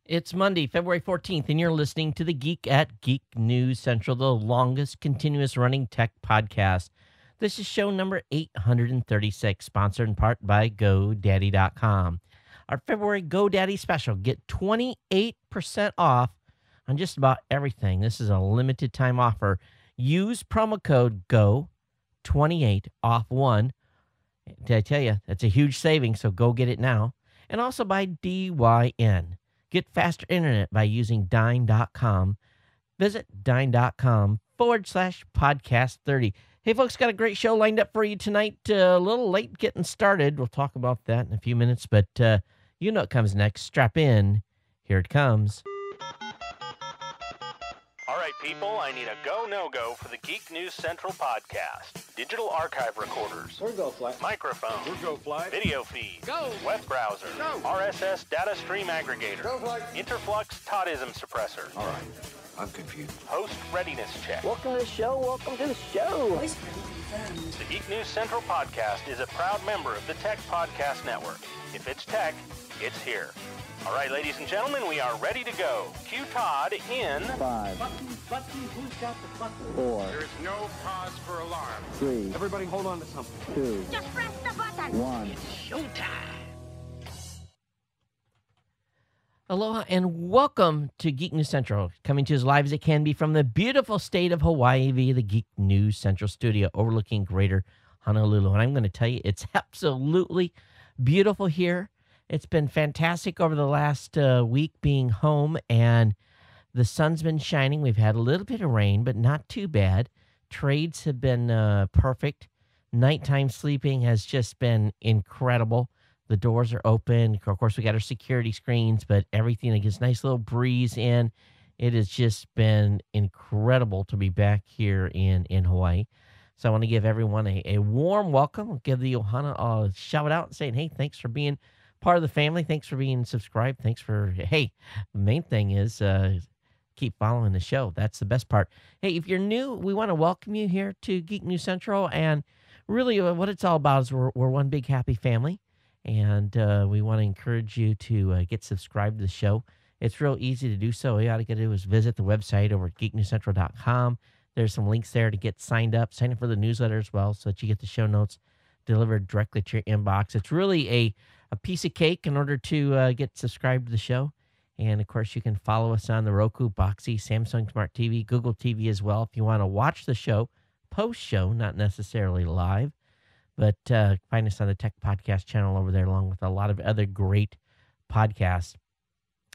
It's Monday, February 14th, and you're listening to The Geek at Geek News Central, the longest continuous running tech podcast. This is show number 836, sponsored in part by GoDaddy.com. Our February GoDaddy special, get 28% off on just about everything. This is a limited time offer. Use promo code GO28 off one. Did I tell you, that's a huge saving, so go get it now. And also by DYN. Get faster internet by using Dyn.com. Visit Dyn.com/podcast30. Hey, folks, got a great show lined up for you tonight. A little late getting started. We'll talk about that in a few minutes, but you know what comes next. Strap in. Here it comes. All right, people, I need a go, no-go for the Geek News Central podcast. Digital archive recorders. We're go fly. Microphones. We're go fly. Video feed. Go. Web browser. Go. RSS data stream aggregator. Go fly. Interflux Toddism suppressor. All right, I'm confused. Host readiness check. Welcome to the show. Welcome to the show. The Geek News Central podcast is a proud member of the Tech Podcast Network. If it's tech, it's here. All right, ladies and gentlemen, we are ready to go. Cue Todd in 5, Button, who's got the button? 4, There is no cause for alarm. 3, Everybody hold on to something. 2, Just press the button. 1. Aloha and welcome to Geek News Central, coming to you as live as it can be from the beautiful state of Hawaii via the Geek News Central studio overlooking Greater Honolulu. And I'm going to tell you, it's absolutely beautiful here. It's been fantastic over the last week being home, and the sun's been shining. We've had a little bit of rain, but not too bad. Trades have been perfect. Nighttime sleeping has just been incredible. The doors are open. Of course, we got our security screens, but everything, it gets a nice little breeze in. It has just been incredible to be back here in Hawaii. So I want to give everyone a warm welcome. I'll give the Ohana a shout out saying, hey, thanks for being part of the family. Thanks for being subscribed. Thanks for, hey, the main thing is keep following the show. That's the best part. Hey, if you're new, we want to welcome you here to Geek News Central. And really what it's all about is we're one big happy family. And we want to encourage you to get subscribed to the show. It's real easy to do so. All you got to do is visit the website over at geeknewscentral.com. There's some links there to get signed up. Sign up for the newsletter as well so that you get the show notes delivered directly to your inbox. It's really a piece of cake in order to get subscribed to the show. And, of course, you can follow us on the Roku, Boxy, Samsung Smart TV, Google TV as well if you want to watch the show, post-show, not necessarily live. But find us on the Tech Podcast channel over there, along with a lot of other great podcasts.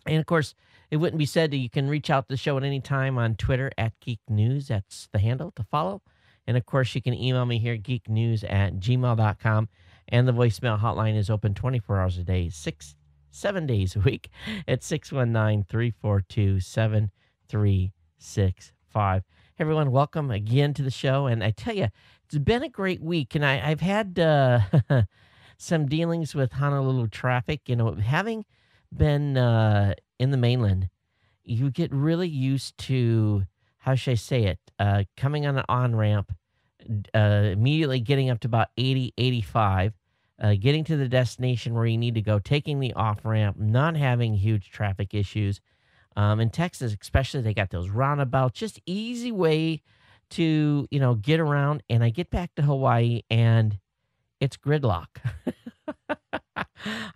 And, of course, it wouldn't be said that you can reach out to the show at any time on Twitter at Geek News. That's the handle to follow. And, of course, you can email me here, geeknews@gmail.com. And the voicemail hotline is open 24 hours a day, 7 days a week at 619-342-7365. Hey, everyone, welcome again to the show. And I tell you, it's been a great week. And I've had some dealings with Honolulu traffic. You know, having been in the mainland, you get really used to, how should I say it, coming on an on-ramp, immediately getting up to about 80, 85, getting to the destination where you need to go, taking the off-ramp, not having huge traffic issues. In Texas, especially, they got those roundabouts, just easy way to, get around. And I get back to Hawaii, and it's gridlock.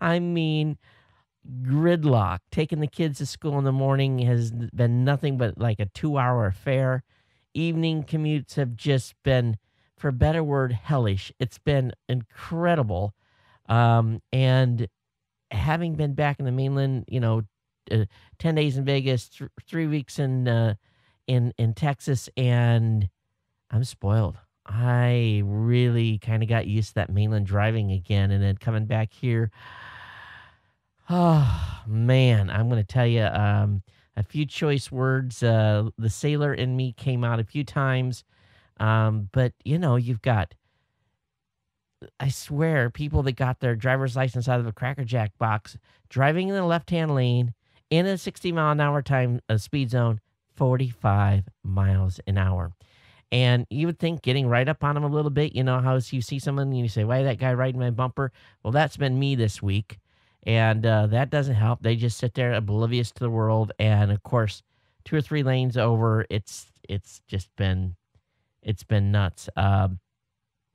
I mean, gridlock. Taking the kids to school in the morning has been nothing but like a 2-hour affair. Evening commutes have just been, for a better word, hellish. It's been incredible. And having been back in the mainland, 10 days in Vegas, 3 weeks in Texas, and I'm spoiled. I really kind of got used to that mainland driving again, and then coming back here. Oh, man, I'm going to tell you a few choice words. The sailor in me came out a few times. But, you've got, I swear, people that got their driver's license out of a Cracker Jack box, driving in the left-hand lane in a 60-mile-an-hour speed zone, 45 miles an hour. And you would think getting right up on them a little bit, how you see someone and you say, why that guy riding my bumper? Well, that's been me this week. And that doesn't help. They just sit there oblivious to the world. And of course, 2 or 3 lanes over, it's been nuts.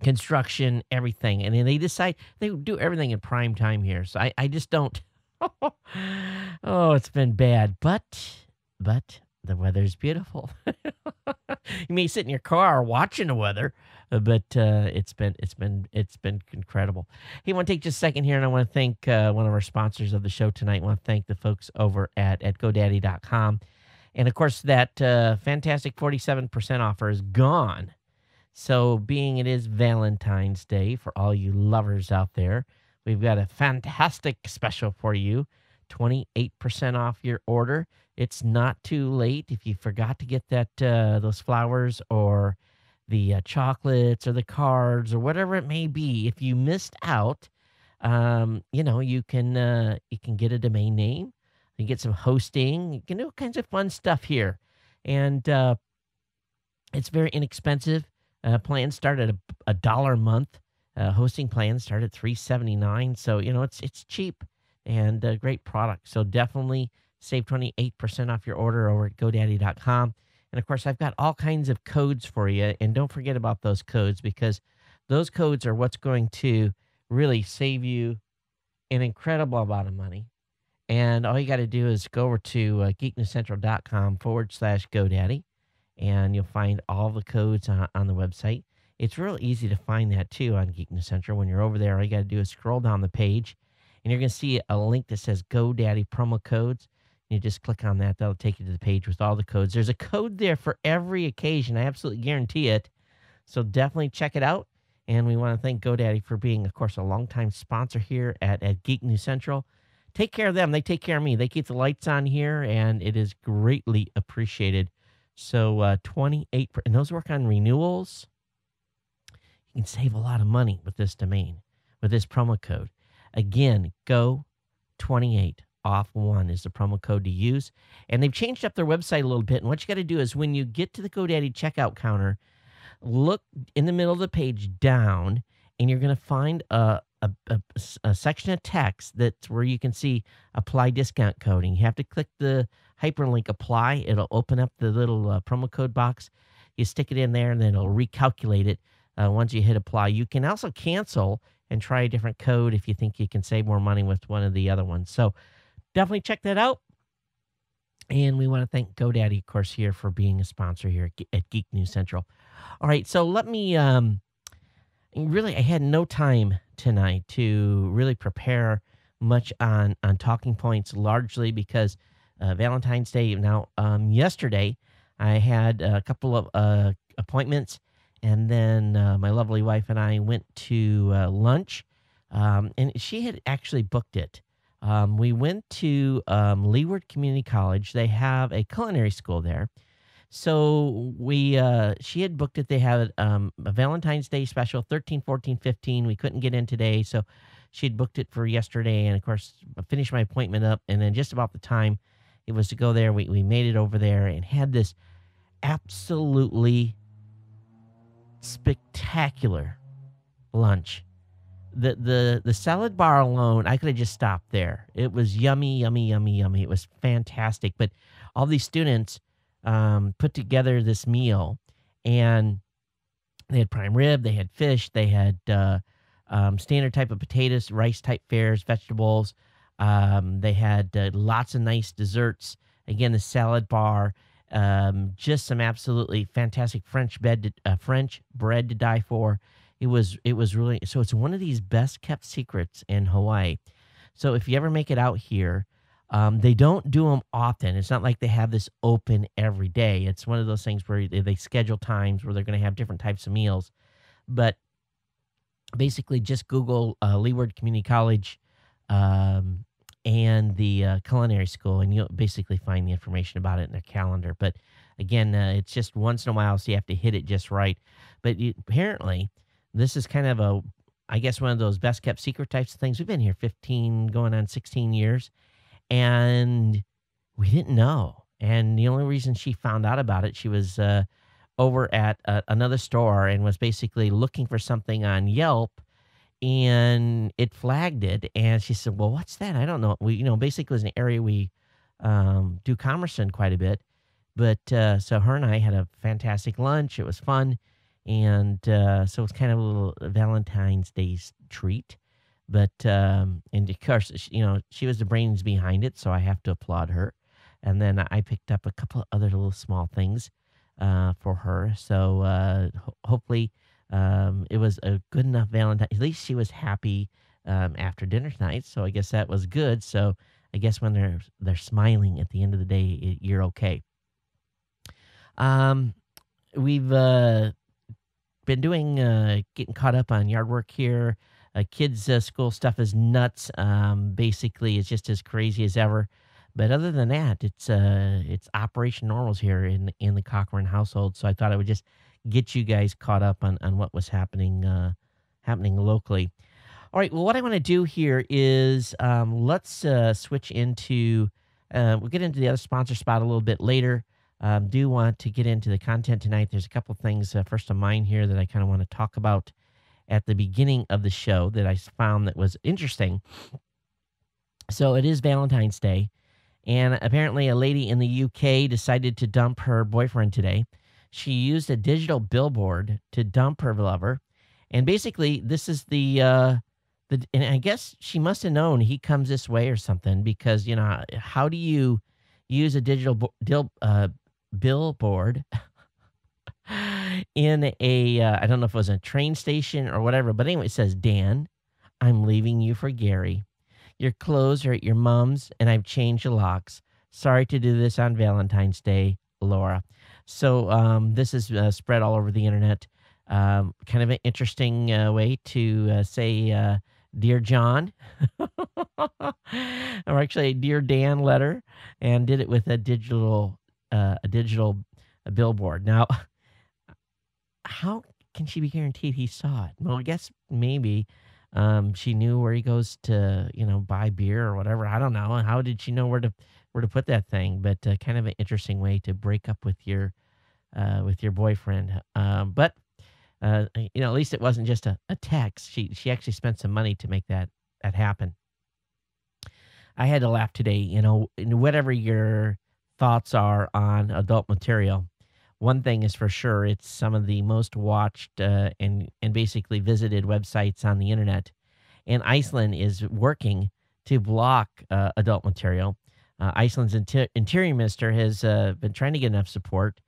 Construction, everything. And then they decide they do everything in prime time here. So I just don't. Oh, it's been bad. But the weather's beautiful. You may sit in your car watching the weather, but it's been incredible. Hey, I want to take just a second here, and I want to thank one of our sponsors of the show tonight. I want to thank the folks over at GoDaddy.com. And of course, that fantastic 47% offer is gone. So being it is Valentine's Day for all you lovers out there, we've got a fantastic special for you, 28% off your order. It's not too late if you forgot to get that those flowers or the chocolates or the cards or whatever it may be. If you missed out, you can get a domain name, you get some hosting, you can do all kinds of fun stuff here, and it's very inexpensive. Plans start at $1 a month. Hosting plans start at $3.79. So it's cheap and a great product. So definitely save 28% off your order over at GoDaddy.com. And of course, I've got all kinds of codes for you. And don't forget about those codes, because those codes are what's going to really save you an incredible amount of money. And all you got to do is go over to geeknewscentral.com/GoDaddy. And you'll find all the codes on the website. It's real easy to find that, too, on Geek News Central. When you're over there, all you got to do is scroll down the page, and you're going to see a link that says GoDaddy promo codes. You just click on that. That'll take you to the page with all the codes. There's a code there for every occasion. I absolutely guarantee it. So definitely check it out. And we want to thank GoDaddy for being, of course, a longtime sponsor here at Geek News Central. Take care of them. They take care of me. They keep the lights on here, and it is greatly appreciated. So 28, and those work on renewals. You can save a lot of money with this domain, with this promo code. Again, go 28 off 1 is the promo code to use. And they've changed up their website a little bit. And what you got to do is when you get to the GoDaddy checkout counter, look in the middle of the page down, and you're going to find a section of text that's where you can see apply discount code. And you have to click the hyperlink apply. It'll open up the little promo code box. You stick it in there, and then it'll recalculate it once you hit apply. You can also cancel and try a different code if you think you can save more money with one of the other ones. So definitely check that out. And we want to thank GoDaddy, of course, here for being a sponsor here at Geek News Central. All right, so let me really, I had no time tonight to really prepare much on talking points, largely because Valentine's Day. Now, yesterday, I had a couple of appointments, and then my lovely wife and I went to lunch, and she had actually booked it. We went to Leeward Community College. They have a culinary school there. So she had booked it. They had a Valentine's Day special, 13, 14, 15. We couldn't get in today, so she had booked it for yesterday. And, of course, I finished my appointment up, and then just about the time it was to go there, we made it over there and had this absolutely spectacular lunch. The salad bar alone, I could have just stopped there. It was yummy, yummy, yummy, yummy. It was fantastic. But all these students put together this meal, and they had prime rib, they had fish, they had standard type of potatoes, rice type fares, vegetables. They had lots of nice desserts. Again, the salad bar, just some absolutely fantastic French bread to die for. It was really, so it's one of these best kept secrets in Hawaii. So if you ever make it out here, they don't do them often. It's not like they have this open every day. It's one of those things where they schedule times where they're going to have different types of meals. But basically just Google Leeward Community College and the culinary school, and you'll basically find the information about it in their calendar. But again, it's just once in a while, so you have to hit it just right. But apparently, this is kind of one of those best kept secret types of things. We've been here 15, going on 16 years, and we didn't know. And the only reason she found out about it, she was over at another store and was basically looking for something on Yelp, and it flagged it. And she said, "Well, what's that? I don't know." Basically, it was an area we do commerce in quite a bit. But so her and I had a fantastic lunch. It was fun, and so it was kind of a little Valentine's Day treat. But and of course, she was the brains behind it, so I have to applaud her. And then I picked up a couple other little small things for her. So hopefully it was a good enough Valentine. At least she was happy after dinner tonight. So I guess that was good. So I guess when they're smiling at the end of the day, you're okay. We've been doing getting caught up on yard work here. Kids' school stuff is nuts. Basically, it's just as crazy as ever. But other than that, it's operation normals here in the Cochran household. So I thought I would just get you guys caught up on what was happening locally. All right. Well, what I want to do here is let's switch into. We'll get into the other sponsor spot a little bit later. Do want to get into the content tonight. There's a couple things first of mine here that I kind of want to talk about at the beginning of the show that I found that was interesting. So it is Valentine's Day, and apparently a lady in the UK decided to dump her boyfriend today. She used a digital billboard to dump her lover, and basically this is and I guess she must have known he comes this way or something, because how do you use a digital billboard in a I don't know if it was a train station or whatever, but anyway, it says, "Dan, I'm leaving you for Gary. Your clothes are at your mom's, and I've changed the locks. Sorry to do this on Valentine's Day, Laura." So this is spread all over the internet. Kind of an interesting way to say "Dear John," or actually a "Dear Dan" letter, and did it with a digital billboard. Now, how can she be guaranteed he saw it? Well, I guess maybe she knew where he goes to, buy beer or whatever. I don't know. How did she know where to put that thing? But kind of an interesting way to break up with your boyfriend. But at least it wasn't just a text. She actually spent some money to make that happen. I had to laugh today. Whatever your thoughts are on adult material, one thing is for sure, it's some of the most watched and basically visited websites on the internet. And Iceland is working to block adult material. Iceland's interior minister has been trying to get enough support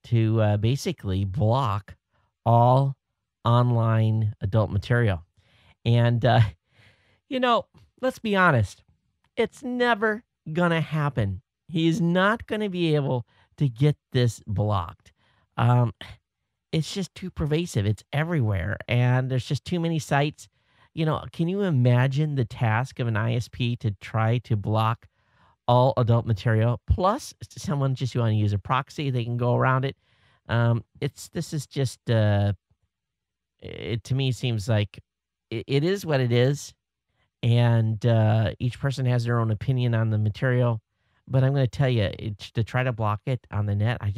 to basically block all online adult material. And, let's be honest, it's never going to happen. He's not going to be able to get this blocked. It's just too pervasive. It's everywhere. And there's just too many sites. Can you imagine the task of an ISP to try to block all adult material? Plus, someone just want to use a proxy, they can go around it. This is just, it to me seems like it is what it is. And each person has their own opinion on the material. But I'm going to tell you, to try to block it on the net, I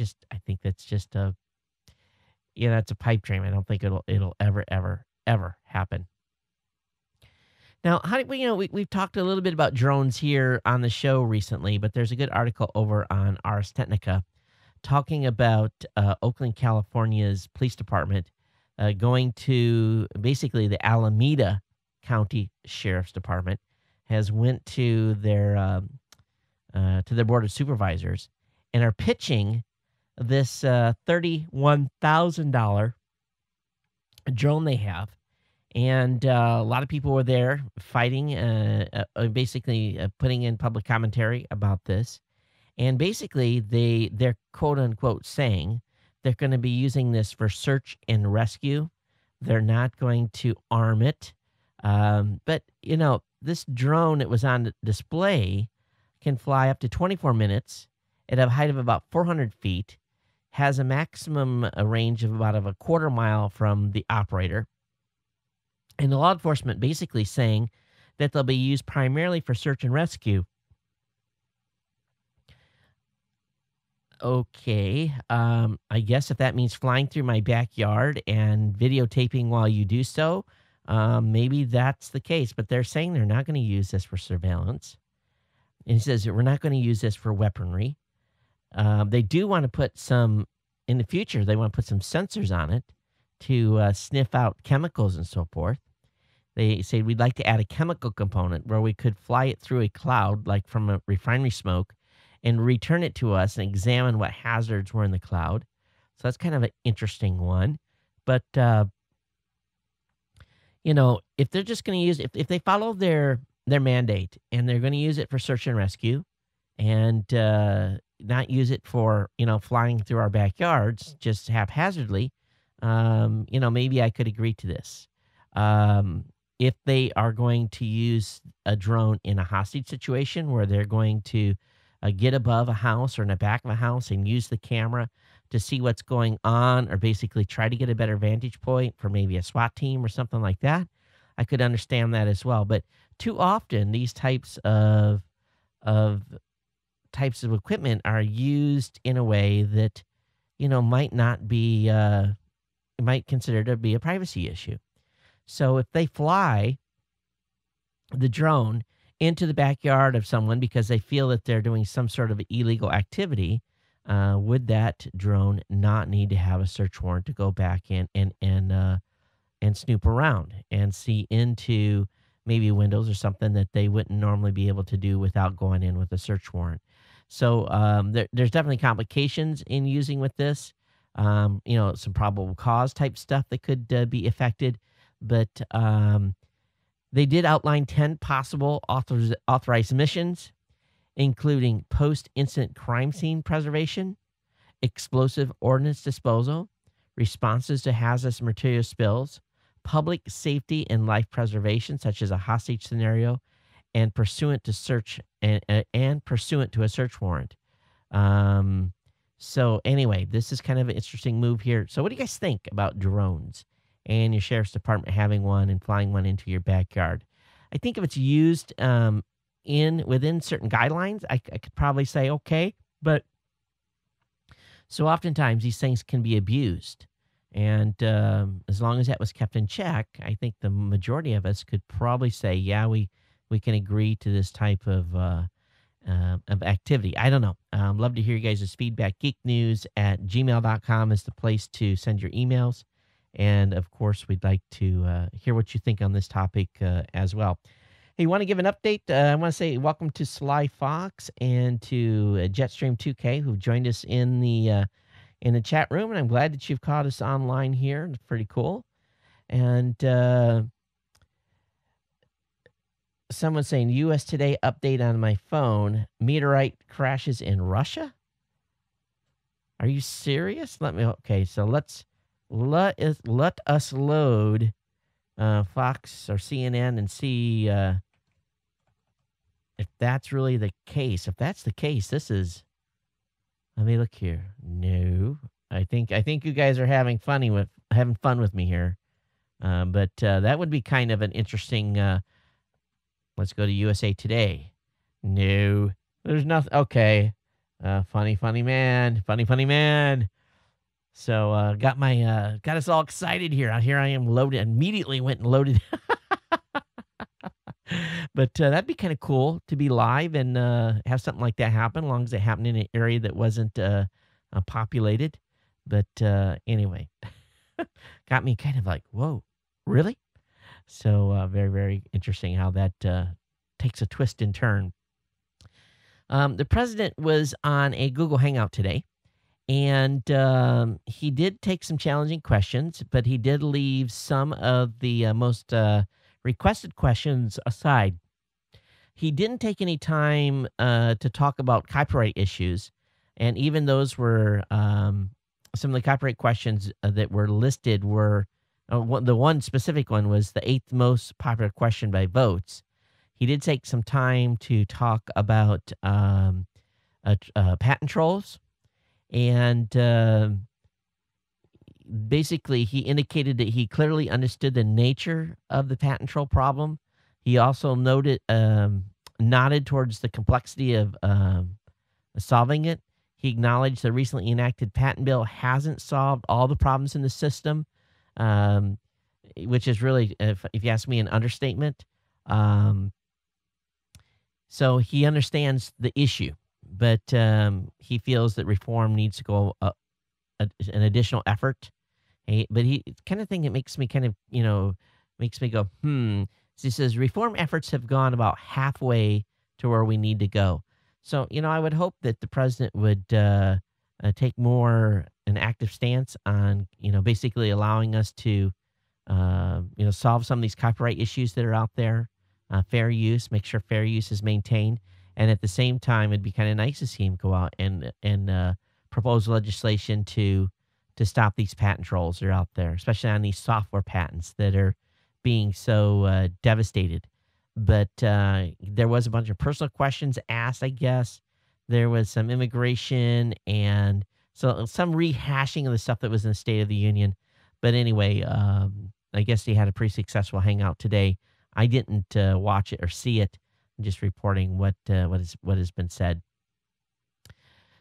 think that's just that's a pipe dream. I don't think it'll ever happen. Now, we've talked a little bit about drones here on the show recently, but there's a good article over on Ars Technica talking about Oakland, California's police department going to basically the Alameda County Sheriff's Department has went to their Board of Supervisors and are pitching this $31,000 drone they have. And a lot of people were there fighting, basically putting in public commentary about this. And basically, they're quote-unquote saying they're going to be using this for search and rescue. They're not going to arm it. But, this drone that was on display can fly up to 24 minutes at a height of about 400 feet, has a maximum range of about a quarter mile from the operator. And the law enforcement basically saying that they'll be used primarily for search and rescue. Okay, I guess if that means flying through my backyard and videotaping while you do so, Maybe that's the case, but they're saying they're not going to use this for surveillance. And he says that we're not going to use this for weaponry. They do want to put some, in the future, they want to put some sensors on it to sniff out chemicals and so forth. They say we'd like to add a chemical component where we could fly it through a cloud, like from a refinery smoke, and return it to us and examine what hazards were in the cloud. So that's kind of an interesting one. But, if they're just going to use, if they follow their mandate and they're going to use it for search and rescue and not use it for, flying through our backyards just haphazardly, maybe I could agree to this. If they are going to use a drone in a hostage situation where they're going to get above a house or in the back of a house and use the camera to see what's going on, or basically try to get a better vantage point for maybe a SWAT team or something like that, I could understand that as well. But too often these types of equipment are used in a way that, might not be, might consider to be a privacy issue. So if they fly the drone into the backyard of someone because they feel that they're doing some sort of illegal activity, would that drone not need to have a search warrant to go back in and snoop around and see into maybe windows or something that they wouldn't normally be able to do without going in with a search warrant? So there's definitely complications in using with this. Some probable cause type stuff that could be affected. But they did outline 10 possible authorized missions, including post-incident crime scene preservation, explosive ordnance disposal, responses to hazardous material spills, public safety and life preservation, such as a hostage scenario, and pursuant to search and pursuant to a search warrant. So anyway, this is kind of an interesting move here. So what do you guys think about drones and your sheriff's department having one and flying one into your backyard? I think if it's used within certain guidelines, I could probably say okay, but so oftentimes these things can be abused. And as long as that was kept in check, I think the majority of us could probably say, yeah, we can agree to this type of activity. I don't know. Love to hear you guys' feedback. geeknews@gmail.com is the place to send your emails. And, of course, we'd like to hear what you think on this topic as well. Hey, you want to give an update? I want to say welcome to Sly Fox and to Jetstream 2K, who've joined us in the chat room. And I'm glad that you've caught us online here. It's pretty cool. And someone's saying, U.S. Today update on my phone. Meteorite crashes in Russia? Are you serious? Okay, so let us load Fox or CNN and see if that's really the case. If that's the case, this is. Let me look here. No, I think you guys are having fun with me here. But that would be kind of an interesting. Let's go to USA Today. No, there's nothing. Okay, funny man. So got us all excited here. Here I am loaded. Immediately went and loaded. But that'd be kind of cool to be live and have something like that happen, as long as it happened in an area that wasn't populated. But anyway, got me kind of like, whoa, really? So very, very interesting how that takes a twist and turn. The president was on a Google Hangout today. And he did take some challenging questions, but he did leave some of the most requested questions aside. He didn't take any time to talk about copyright issues, and even those were some of the copyright questions that were listed were the one specific one was the 8th most popular question by votes. He did take some time to talk about patent trolls. And basically, he indicated that he clearly understood the nature of the patent troll problem. He also nodded towards the complexity of solving it. He acknowledged the recently enacted patent bill hasn't solved all the problems in the system. which is really, if you ask me, an understatement. Um, so he understands the issue, but he feels that reform needs to go an additional effort. But he kind of thing that makes me kind of, makes me go, So he says reform efforts have gone about halfway to where we need to go. So, I would hope that the president would take more an active stance on, basically allowing us to, solve some of these copyright issues that are out there, fair use, make sure fair use is maintained. And at the same time, it'd be kind of nice to see him go out and propose legislation to stop these patent trolls that are out there, especially on these software patents that are being so devastated. But there was a bunch of personal questions asked, I guess. There was some immigration and so some rehashing of the stuff that was in the State of the Union. But anyway, I guess he had a pretty successful hangout today. I didn't watch it or see it. I'm just reporting what has been said.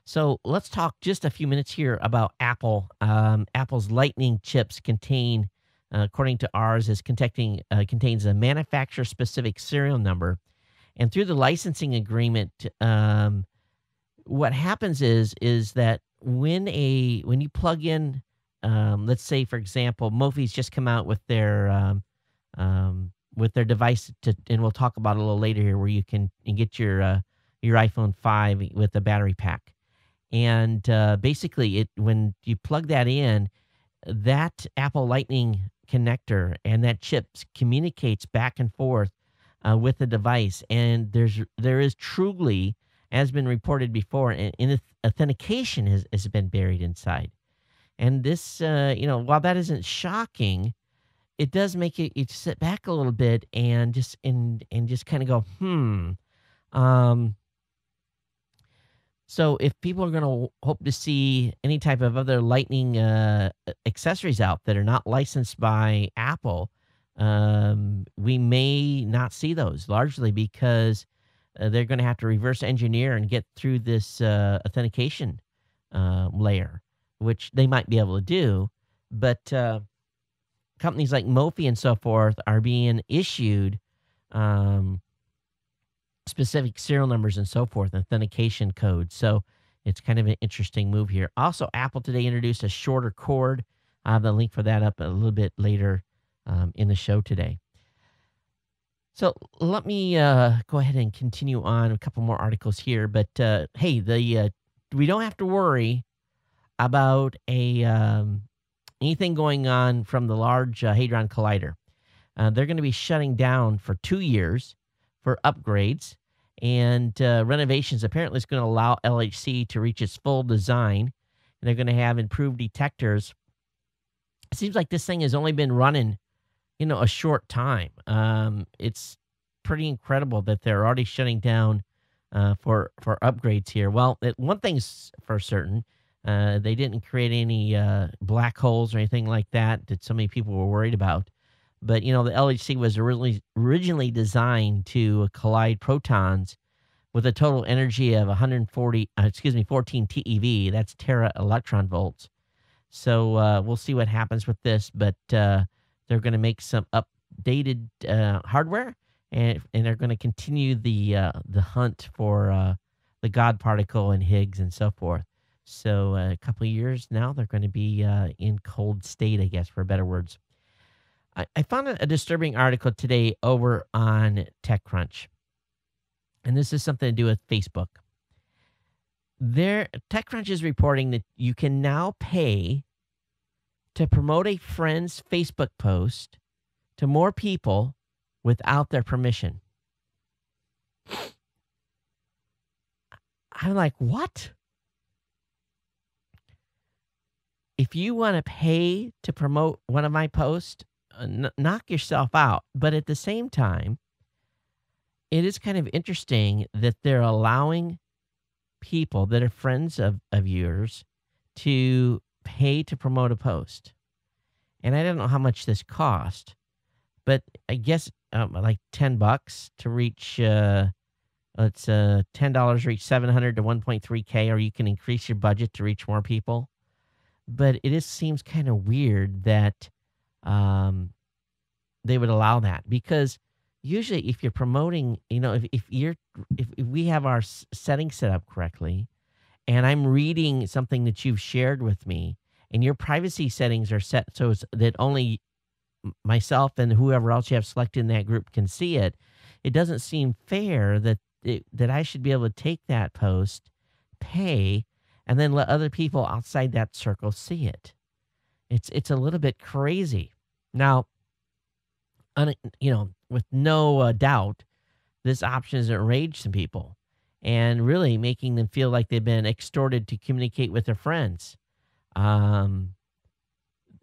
So let's talk just a few minutes here about Apple. Apple's Lightning chips contain, according to ours, contains a manufacturer-specific serial number. And through the licensing agreement, what happens is that when you plug in, let's say, for example, Mophie's just come out with their device, and we'll talk about it a little later here, where you can get your iPhone 5 with a battery pack. And basically, when you plug that in, that Apple Lightning connector and that chip communicates back and forth with the device. And there is truly, as been reported before, an authentication has been buried inside. And this, while that isn't shocking, it does make you sit back a little bit and just kind of go, So if people are going to hope to see any type of other Lightning accessories out that are not licensed by Apple, we may not see those, largely because they're going to have to reverse engineer and get through this authentication layer, which they might be able to do. But companies like Mophie and so forth are being issued specific serial numbers and so forth, authentication codes. So it's kind of an interesting move here. Also, Apple today introduced a shorter cord. I have the link for that up a little bit later in the show today. So let me go ahead and continue on a couple more articles here. But hey, we don't have to worry about anything going on from the Large Hadron Collider. They're going to be shutting down for 2 years for upgrades and renovations. Apparently, it's going to allow LHC to reach its full design, and they're going to have improved detectors. It seems like this thing has only been running, a short time. It's pretty incredible that they're already shutting down for upgrades here. Well, one thing's for certain, they didn't create any black holes or anything like that so many people were worried about. But, the LHC was originally designed to collide protons with a total energy of 14 TeV. That's tera electron volts. So we'll see what happens with this. But they're going to make some updated hardware, and they're going to continue the hunt for the God particle and Higgs and so forth. So a couple of years now, they're going to be in cold state, I guess, for better words. I found a disturbing article today over on TechCrunch, and this is something to do with Facebook. TechCrunch is reporting that you can now pay to promote a friend's Facebook post to more people without their permission. I'm like, what? If you want to pay to promote one of my posts, knock yourself out. But at the same time, it is kind of interesting that they're allowing people that are friends of yours to pay to promote a post. And I don't know how much this cost, but I guess like $10 to reach, $10 to reach 700 to 1.3K, or you can increase your budget to reach more people. But it just seems kind of weird that they would allow that, because usually if you're promoting, if we have our settings set up correctly, and I'm reading something that you've shared with me, and your privacy settings are set so that only myself and whoever else you have selected in that group can see it, it doesn't seem fair that that I should be able to take that post, pay, and then let other people outside that circle see it. It's a little bit crazy. Now, with no doubt, this option has enraged some people and really making them feel like they've been extorted to communicate with their friends.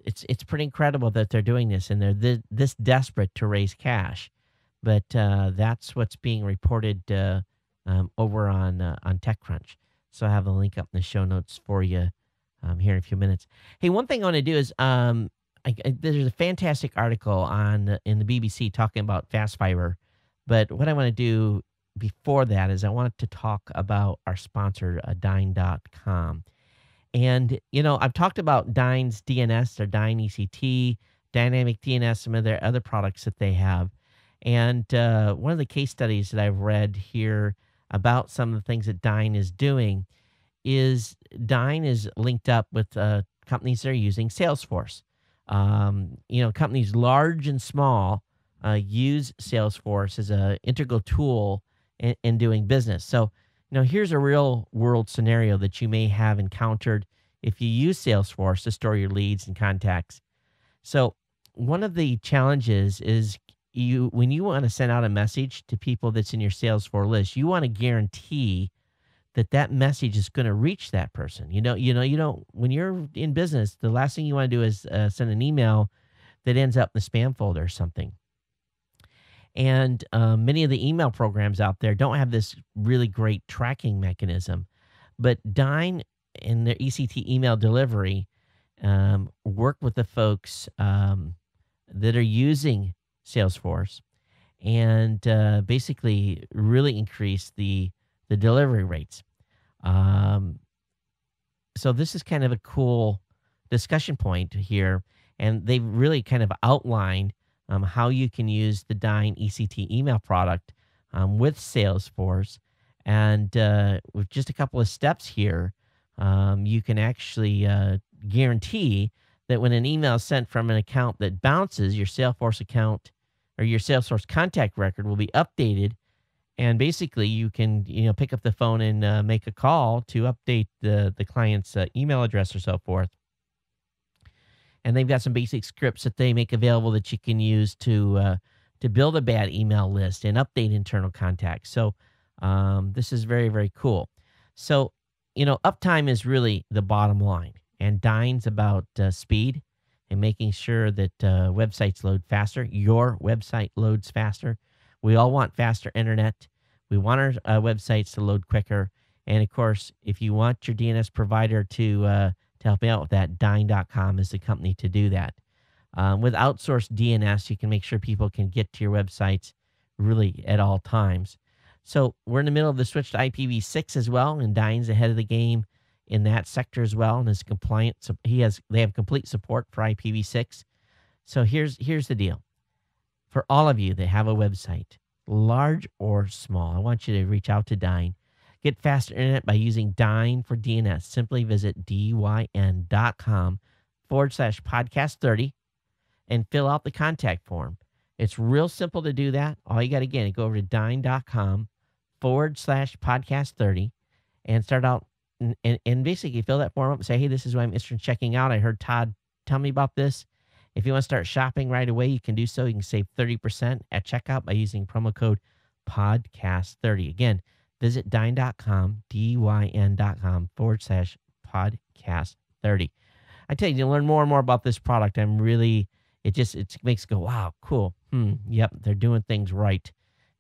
It's pretty incredible that they're doing this, and they're this desperate to raise cash. But that's what's being reported over on TechCrunch. So I have the link up in the show notes for you here in a few minutes. Hey, one thing I want to do is there's a fantastic article in the BBC talking about fast fiber. But what I want to do before that is I wanted to talk about our sponsor, Dyn.com. And, I've talked about Dyn's DNS, their Dyn ECT, Dynamic DNS, some of their other products that they have. And one of the case studies that I've read here about some of the things that Dyn is doing is Dyn is linked up with companies that are using Salesforce. Companies large and small use Salesforce as an integral tool in doing business. So, here's a real world scenario that you may have encountered if you use Salesforce to store your leads and contacts. So one of the challenges is when you want to send out a message to people that's in your Salesforce list, you want to guarantee that message is going to reach that person. You don't, when you're in business, the last thing you want to do is send an email that ends up in the spam folder or something. And many of the email programs out there don't have this really great tracking mechanism. But Dyn and their ECT email delivery work with the folks that are using Salesforce and basically really increase the delivery rates. So this is kind of a cool discussion point here. And they've really kind of outlined how you can use the Dyn ECT email product with Salesforce. And with just a couple of steps here, you can actually guarantee that when an email is sent from an account that bounces, your Salesforce account or your Salesforce contact record will be updated. And basically, you can pick up the phone and make a call to update the client's email address or so forth. And they've got some basic scripts that they make available that you can use to build a bad email list and update internal contacts. So this is very, very cool. So, uptime is really the bottom line. And Dyn's about speed and making sure that websites load faster. Your website loads faster. We all want faster internet. We want our websites to load quicker. And, of course, if you want your DNS provider to help you out with that, Dyn.com is the company to do that. With outsourced DNS, you can make sure people can get to your websites really at all times. So we're in the middle of the switch to IPv6 as well, and Dyn's ahead of the game in that sector as well, and is compliant. So they have complete support for IPv6. So here's the deal. For all of you that have a website, large or small, I want you to reach out to Dyn. Get faster internet by using Dyn for DNS. Simply visit dyn.com/podcast30 and fill out the contact form. It's real simple to do that. All you got, again, go over to dyn.com/podcast30 and start out and basically fill that form up and say, hey, this is what I'm interested in checking out. I heard Todd tell me about this. If you want to start shopping right away, you can do so. You can save 30% at checkout by using promo code podcast30. Again, visit dyn.com, dyn.com/podcast30. I tell you, to learn more and more about this product, it makes you go, wow, cool. Yep, they're doing things right.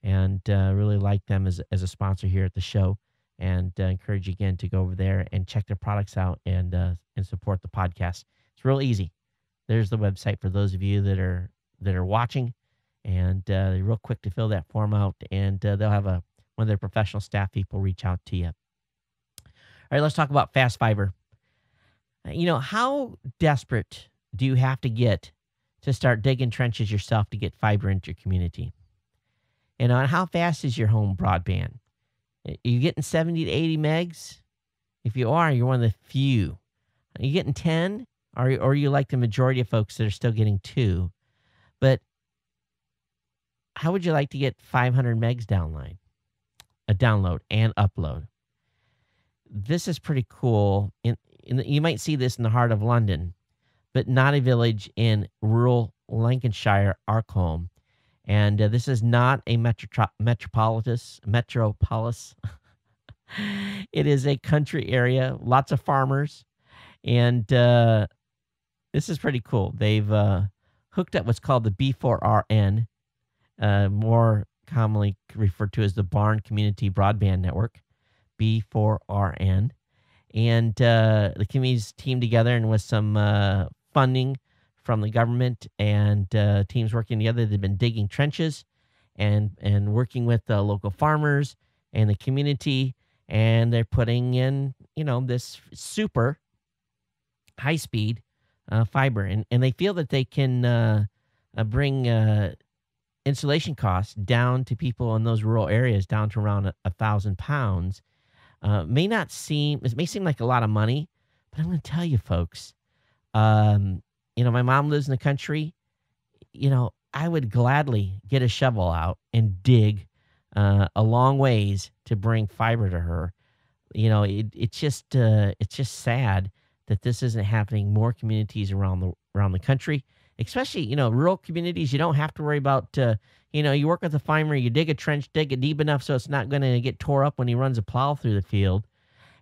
And really like them as a sponsor here at the show. And encourage you again to go over there and check their products out and support the podcast. It's real easy. There's the website for those of you that are watching, and they're real quick to fill that form out, and they'll have one of their professional staff people reach out to you. All right, let's talk about fast fiber. How desperate do you have to get to start digging trenches yourself to get fiber into your community. And on how fast is your home broadband? Are you getting 70 to 80 megs? If you are, you're one of the few. Are you getting 10? Or are you like the majority of folks that are still getting 2? But how would you like to get 500 megs download and upload? This is pretty cool. You might see this in the heart of London, but not a village in rural Lancashire, Arkholme. And this is not a metropolis. It is a country area, lots of farmers. And this is pretty cool. They've hooked up what's called the B4RN, more commonly referred to as the Barn Community Broadband Network, B4RN. And the community's teamed together, and with some funding from the government and teams working together, they've been digging trenches and working with the local farmers and the community, and they're putting in, this super high-speed fiber. And they feel that they can bring installation costs down to people in those rural areas, down to around £1,000. It may seem like a lot of money, but I'm going to tell you, folks, my mom lives in the country. I would gladly get a shovel out and dig a long ways to bring fiber to her. It's just sad that this isn't happening more communities around the country, especially, rural communities. You don't have to worry about, you work with a farmer, you dig a trench, dig it deep enough so it's not going to get tore up when he runs a plow through the field.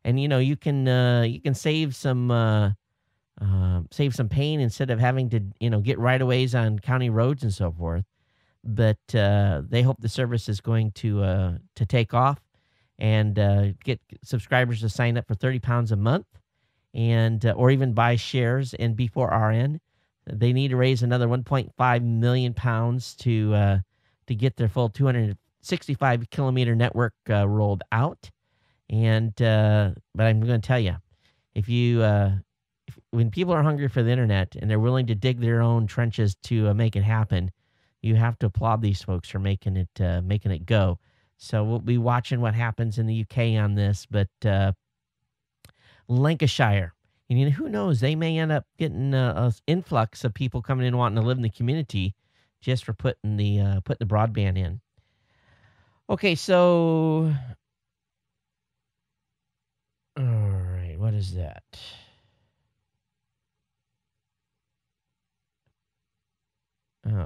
And, you can save some pain instead of having to, get right-of-ways on county roads and so forth. But they hope the service is going to take off and get subscribers to sign up for £30 a month, and or even buy shares in B4RN. They need to raise another £1.5 million to get their full 265 kilometer network rolled out. And but I'm going to tell you, when people are hungry for the internet and they're willing to dig their own trenches to make it happen, you have to applaud these folks for making it go. So we'll be watching what happens in the UK on this, but Lancashire, and who knows, they may end up getting an influx of people coming in wanting to live in the community just for putting the broadband in. Okay, so all right, what is that?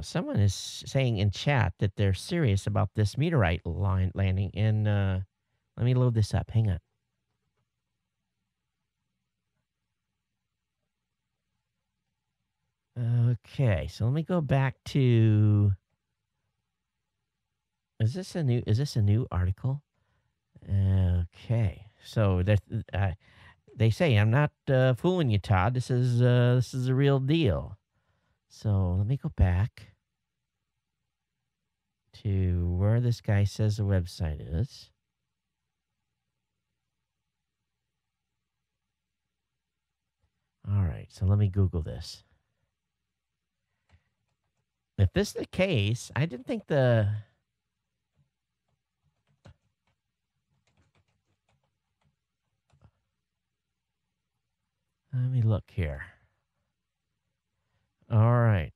Someone is saying in chat that they're serious about this meteorite landing. And let me load this up. Hang on. Okay, so let me go back to. Is this a new article? Okay, so they say, I'm not fooling you, Todd. This is a real deal. So let me go back to where this guy says the website is. All right, so let me Google this. If this is the case, I didn't think let me look here. All right.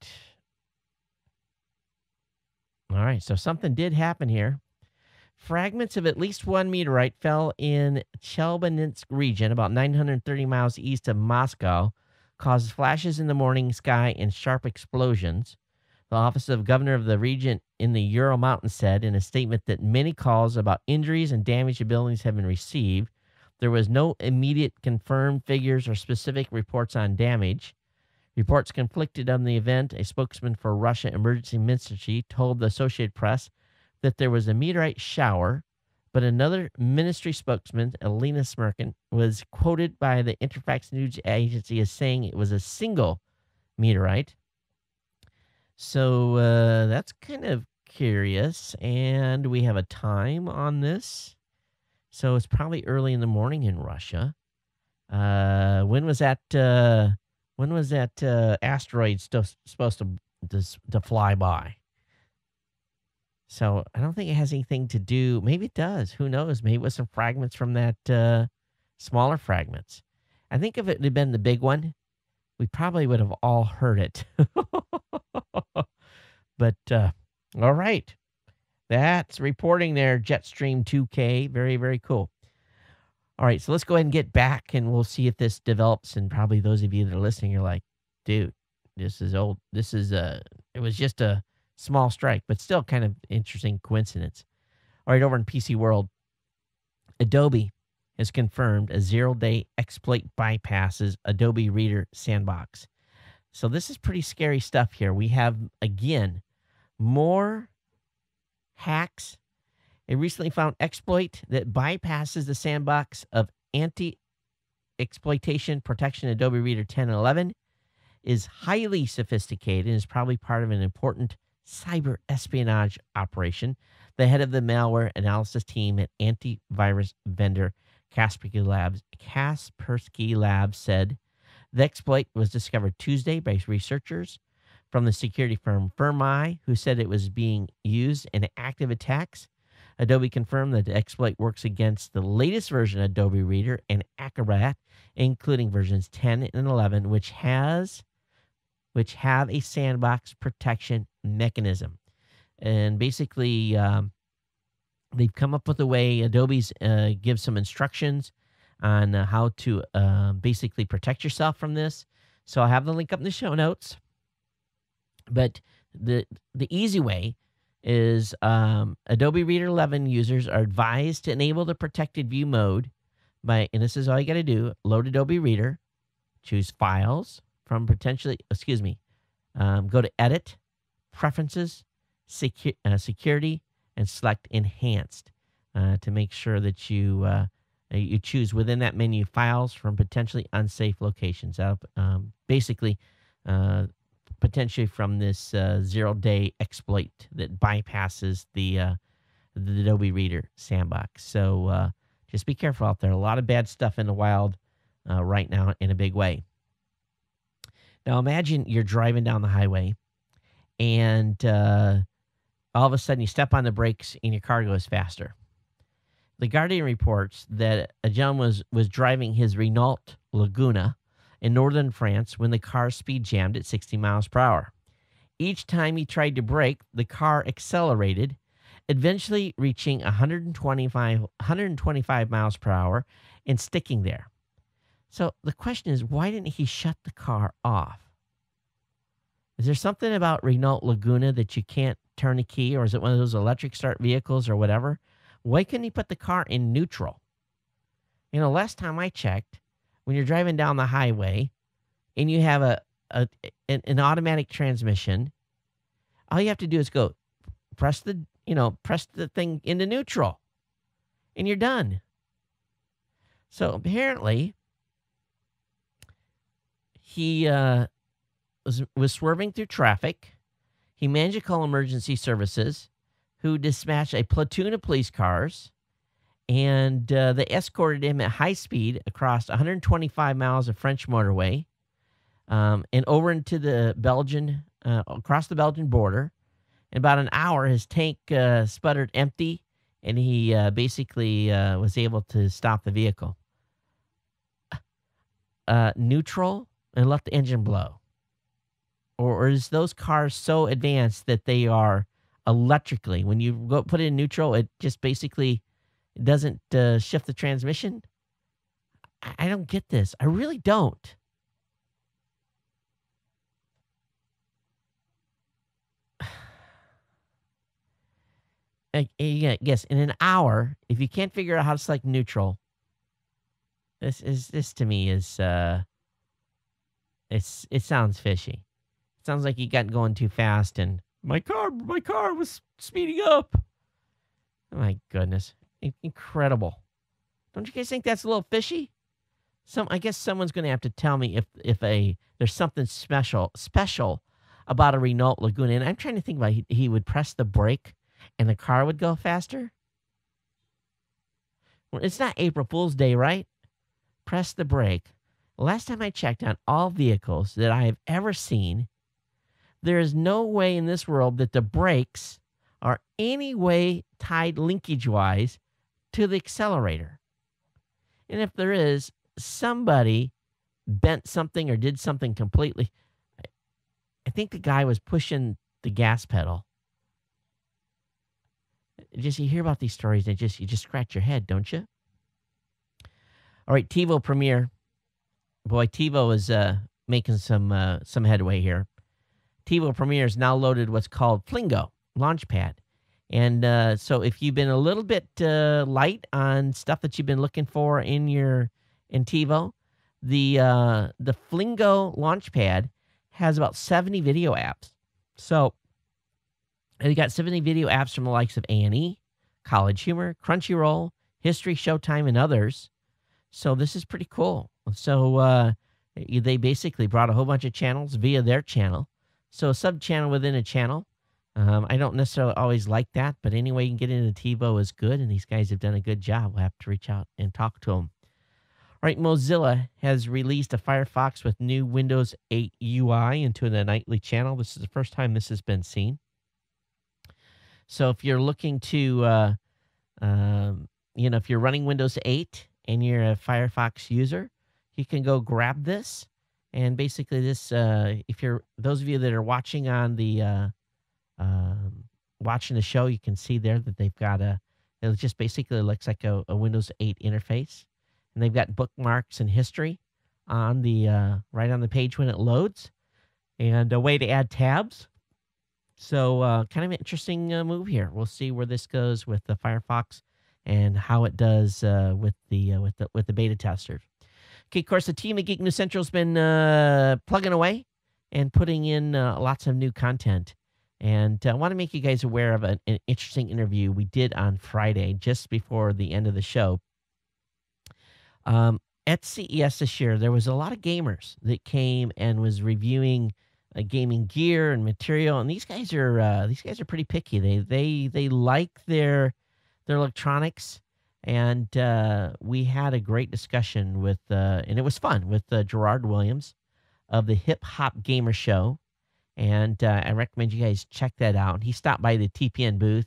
So something did happen here. Fragments of at least one meteorite fell in Chelyabinsk region, about 930 miles east of Moscow, caused flashes in the morning sky and sharp explosions. The office of governor of the region in the Ural Mountains said in a statement that many calls about injuries and damage to buildings have been received. There was no immediate confirmed figures or specific reports on damage. Reports conflicted on the event. A spokesman for Russia Emergency Ministry told the Associated Press that there was a meteorite shower, but another ministry spokesman, Elena Smirkin, was quoted by the Interfax news agency as saying it was a single meteorite. So that's kind of curious, and we have a time on this. So it's probably early in the morning in Russia. When was that When was that asteroid supposed to fly by? So I don't think it has anything to do. Maybe it does. Who knows? Maybe it was some fragments from that smaller fragments. I think if it had been the big one, we probably would have all heard it. But all right. That's reporting there, Jetstream 2K. Very, very cool. All right, so let's go ahead and get back, and we'll see if this develops. And probably those of you that are listening are like, dude, this is old. It was just a small strike, but still kind of interesting coincidence. All right, over in PC World, Adobe has confirmed a 0-day exploit bypasses Adobe Reader Sandbox. So this is pretty scary stuff here. We have, again, more hacks. A recently found exploit that bypasses the sandbox of anti-exploitation protection Adobe Reader 10 and 11 is highly sophisticated and is probably part of an important cyber espionage operation. The head of the malware analysis team at antivirus vendor Kaspersky Labs said the exploit was discovered Tuesday by researchers from the security firm Firmi, who said it was being used in active attacks. Adobe confirmed that the exploit works against the latest version of Adobe Reader and Acrobat, including versions 10 and 11, which have a sandbox protection mechanism. And basically, they've come up with a way. Adobe's gives some instructions on how to basically protect yourself from this. So I'll have the link up in the show notes. But the easy way is Adobe Reader 11 users are advised to enable the protected view mode and this is all you got to do, load Adobe Reader, choose Files from go to Edit, Preferences, Security, and select Enhanced to make sure that you choose within that menu Files from potentially unsafe locations. Basically, potentially from this 0-day exploit that bypasses the Adobe Reader sandbox. So just be careful out there. A lot of bad stuff in the wild right now in a big way. Now imagine you're driving down the highway and all of a sudden you step on the brakes and your car goes faster. The Guardian reports that a gentleman was driving his Renault Laguna in northern France when the car speed jammed at 60 miles per hour. Each time he tried to brake, the car accelerated, eventually reaching 125 miles per hour and sticking there. So the question is, why didn't he shut the car off? Is there something about Renault Laguna that you can't turn a key, or is it one of those electric start vehicles or whatever? Why couldn't he put the car in neutral? You know, last time I checked, when you're driving down the highway and you have an automatic transmission, all you have to do is go press the thing into neutral and you're done. So apparently he was swerving through traffic. He managed to call emergency services, who dispatched a platoon of police cars. And they escorted him at high speed across 125 miles of French motorway and over into across the Belgian border. In about an hour, his tank sputtered empty, and he basically was able to stop the vehicle. Neutral and let the engine blow. Or is those cars so advanced that they are electrically, when you go put it in neutral, it just basically... It doesn't shift the transmission? I don't get this. I really don't. Yes, in an hour, if you can't figure out how to select neutral, this to me is it sounds fishy. It sounds like you got going too fast and my car was speeding up. Oh my goodness. Incredible. Don't you guys think that's a little fishy? I guess someone's going to have to tell me if there's something special about a Renault Laguna. And I'm trying to think about he would press the brake and the car would go faster. Well, it's not April Fool's Day, right? Press the brake Last time I checked on all vehicles that I have ever seen, there is no way in this world that the brakes are any way tied linkage-wise to the accelerator. And if there is, somebody bent something or did something completely. I think the guy was pushing the gas pedal. Just you hear about these stories and you just scratch your head, don't you? All right, Tivo Premiere. Boy, Tivo is making some headway here. Tivo Premiere is now loaded what's called Flingo Launchpad. And so if you've been a little bit light on stuff that you've been looking for in Tivo, the Flingo Launchpad has about 70 video apps. So you got 70 video apps from the likes of A&E, College Humor, Crunchyroll, History, Showtime, and others. So this is pretty cool. So they basically brought a whole bunch of channels via their channel. So a sub-channel within a channel. I don't necessarily always like that, but any way you can get into Tivo is good, and these guys have done a good job. We'll have to reach out and talk to them. All right, Mozilla has released a Firefox with new Windows 8 UI into the nightly channel. This is the first time this has been seen. So if you're looking to, if you're running Windows 8 and you're a Firefox user, you can go grab this. And basically this, if you're, those of you that are watching on the, watching the show, you can see there that they've got it just basically looks like a Windows 8 interface. And they've got bookmarks and history on the, right on the page when it loads, and a way to add tabs. So kind of an interesting move here. We'll see where this goes with the Firefox and how it does with the beta testers. Okay, of course, the team at Geek News Central has been plugging away and putting in lots of new content. And I want to make you guys aware of an interesting interview we did on Friday, just before the end of the show. At CES this year, there was a lot of gamers that came and was reviewing gaming gear and material, and these guys are pretty picky. They like their electronics, and we had a great discussion with and it was fun with Gerard Williams of the Hip Hop Gamer Show, and I recommend you guys check that out. He stopped by the TPN booth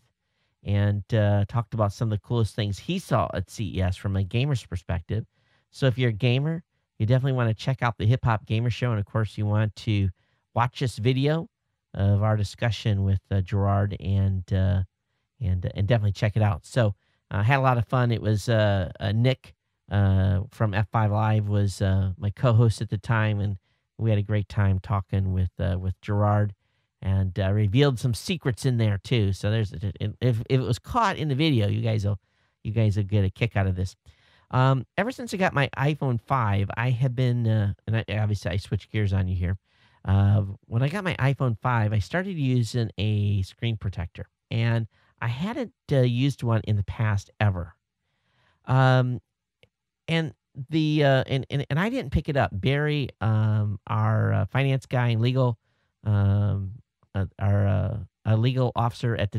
and talked about some of the coolest things he saw at CES from a gamer's perspective. So if you're a gamer, you definitely want to check out the Hip Hop Gamer Show, and of course you want to watch this video of our discussion with Gerard and definitely check it out. So I had a lot of fun. It was Nick from F5 Live was my co-host at the time, and we had a great time talking with Gerard, and revealed some secrets in there too. So there's if it was caught in the video, you guys will get a kick out of this. Ever since I got my iPhone 5, I have been obviously I switched gears on you here. When I got my iPhone 5, I started using a screen protector, and I hadn't used one in the past ever. And I didn't pick it up. Barry, our finance guy and legal, our legal officer at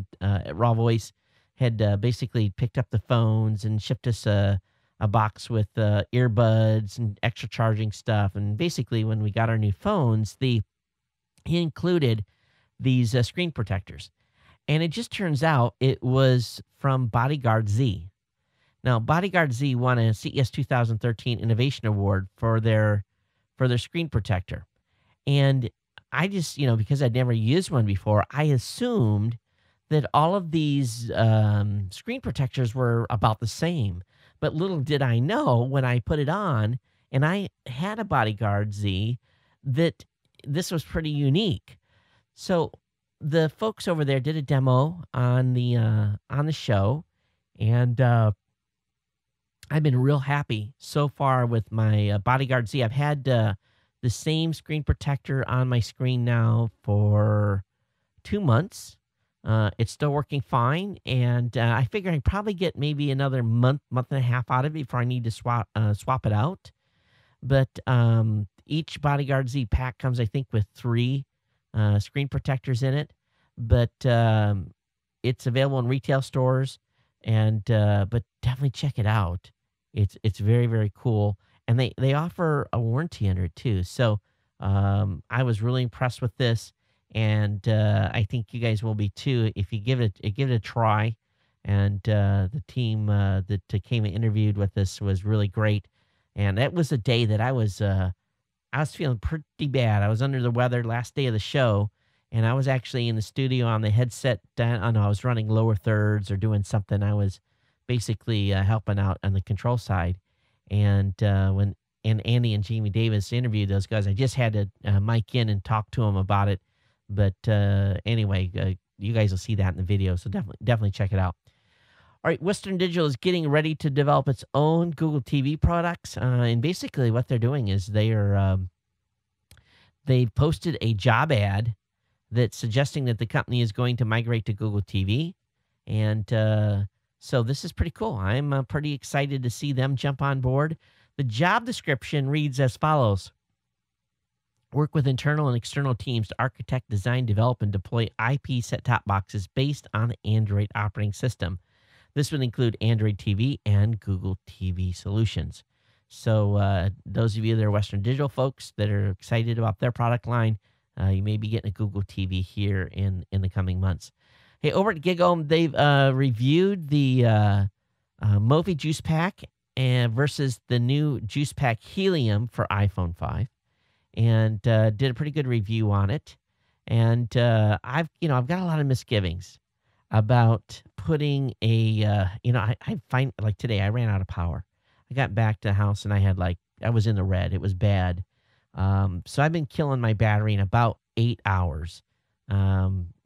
Raw Voice, had basically picked up the phones and shipped us a box with earbuds and extra charging stuff. And basically, when we got our new phones, he included these screen protectors. And it just turns out it was from BodyGuardZ. Now, BodyGuardZ won a CES 2013 Innovation Award for their screen protector. And I just, because I'd never used one before, I assumed that all of these screen protectors were about the same. But little did I know when I put it on, and I had a BodyGuardZ, that this was pretty unique. So the folks over there did a demo on the show, and I've been real happy so far with my BodyGuardZ. I've had the same screen protector on my screen now for 2 months. It's still working fine, and I figure I'd probably get maybe another month and a half out of it before I need to swap it out. But each BodyGuardZ pack comes, I think, with 3 screen protectors in it. But it's available in retail stores, and but definitely check it out. It's very, very cool. and they offer a warranty under it too. So I was really impressed with this, and I think you guys will be too if you give it a try. And the team that came and interviewed with us was really great. And that was a day that I was feeling pretty bad. I was under the weather last day of the show, and I was actually in the studio on the headset. I was running lower thirds or doing something. I was basically helping out on the control side. And when Andy and Jamie Davis interviewed those guys, I just had to mic in and talk to them about it. But anyway, you guys will see that in the video, so definitely check it out. All right, Western Digital is getting ready to develop its own Google TV products, and basically what they're doing is they've posted a job ad that's suggesting that the company is going to migrate to Google TV, and so this is pretty cool. I'm pretty excited to see them jump on board. The job description reads as follows: work with internal and external teams to architect, design, develop, and deploy IP set-top boxes based on the Android operating system. This would include Android TV and Google TV solutions. So those of you that are Western Digital folks that are excited about their product line, you may be getting a Google TV here in the coming months. Hey, over at GigHome, they've reviewed the Mophie Juice Pack versus the new Juice Pack Helium for iPhone 5, and did a pretty good review on it. And I've got a lot of misgivings about putting I find, like today, I ran out of power. I got back to the house and I was in the red. It was bad. So I've been killing my battery in about 8 hours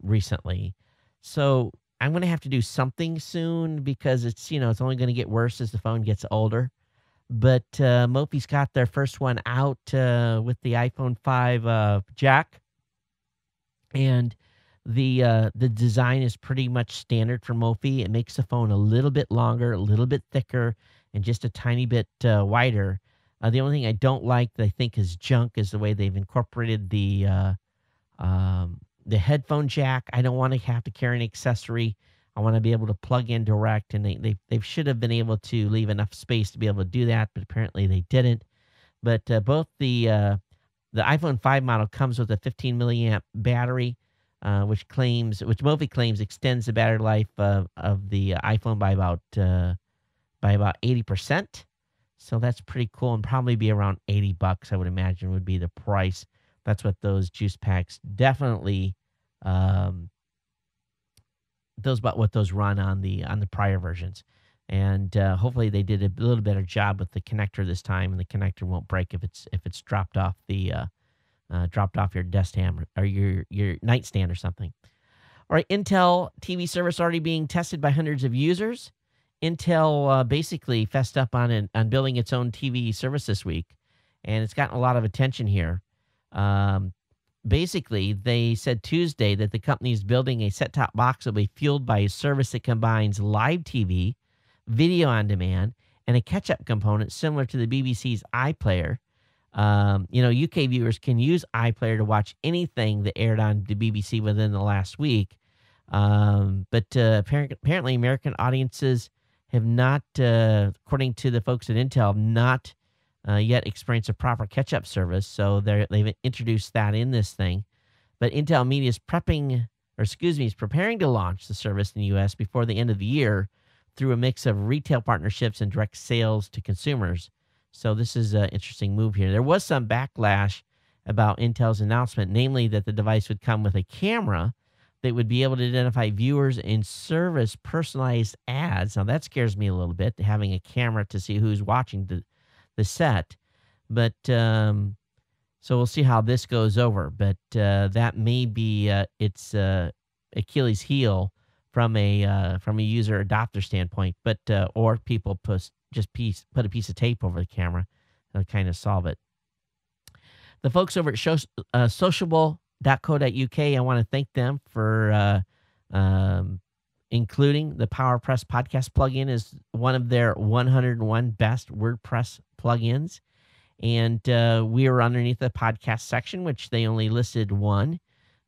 recently. So I'm going to have to do something soon because it's only going to get worse as the phone gets older. But Mophie's got their first one out with the iPhone 5 jack. And the design is pretty much standard for Mophie. It makes the phone a little bit longer, a little bit thicker, and just a tiny bit wider. The only thing I don't like that I think is junk is the way they've incorporated the headphone jack. I don't want to have to carry an accessory. I want to be able to plug in direct, and they should have been able to leave enough space to be able to do that, but apparently they didn't. But both the iPhone 5 model comes with a 15 milliamp battery, which Mophie claims extends the battery life of the iPhone by about 80%. So that's pretty cool, and probably be around $80, I would imagine, would be the price. That's what those juice packs definitely those run on the prior versions. And hopefully they did a little better job with the connector this time, and the connector won't break if it's dropped off your desk stand or your nightstand or something. All right, Intel TV service already being tested by hundreds of users. Intel basically fessed up on building its own TV service this week, and it's gotten a lot of attention here. Basically, they said Tuesday that the company is building a set-top box that will be fueled by a service that combines live TV, video on demand, and a catch-up component similar to the BBC's iPlayer. UK viewers can use iPlayer to watch anything that aired on the BBC within the last week. But apparently American audiences have not, according to the folks at Intel, not yet experienced a proper catch-up service. So they've introduced that in this thing. But Intel Media is preparing to launch the service in the U.S. before the end of the year through a mix of retail partnerships and direct sales to consumers. So this is an interesting move here. There was some backlash about Intel's announcement, namely that the device would come with a camera that would be able to identify viewers and service personalized ads. Now, that scares me a little bit, having a camera to see who's watching the set. But so we'll see how this goes over. But that may be its Achilles heel from a user adopter standpoint. But or people put a piece of tape over the camera to kind of solve it. The folks over at sociable.co.uk, I want to thank them for including the Powerpress podcast plugin as one of their 101 best WordPress plugins. And we were underneath the podcast section, which they only listed one.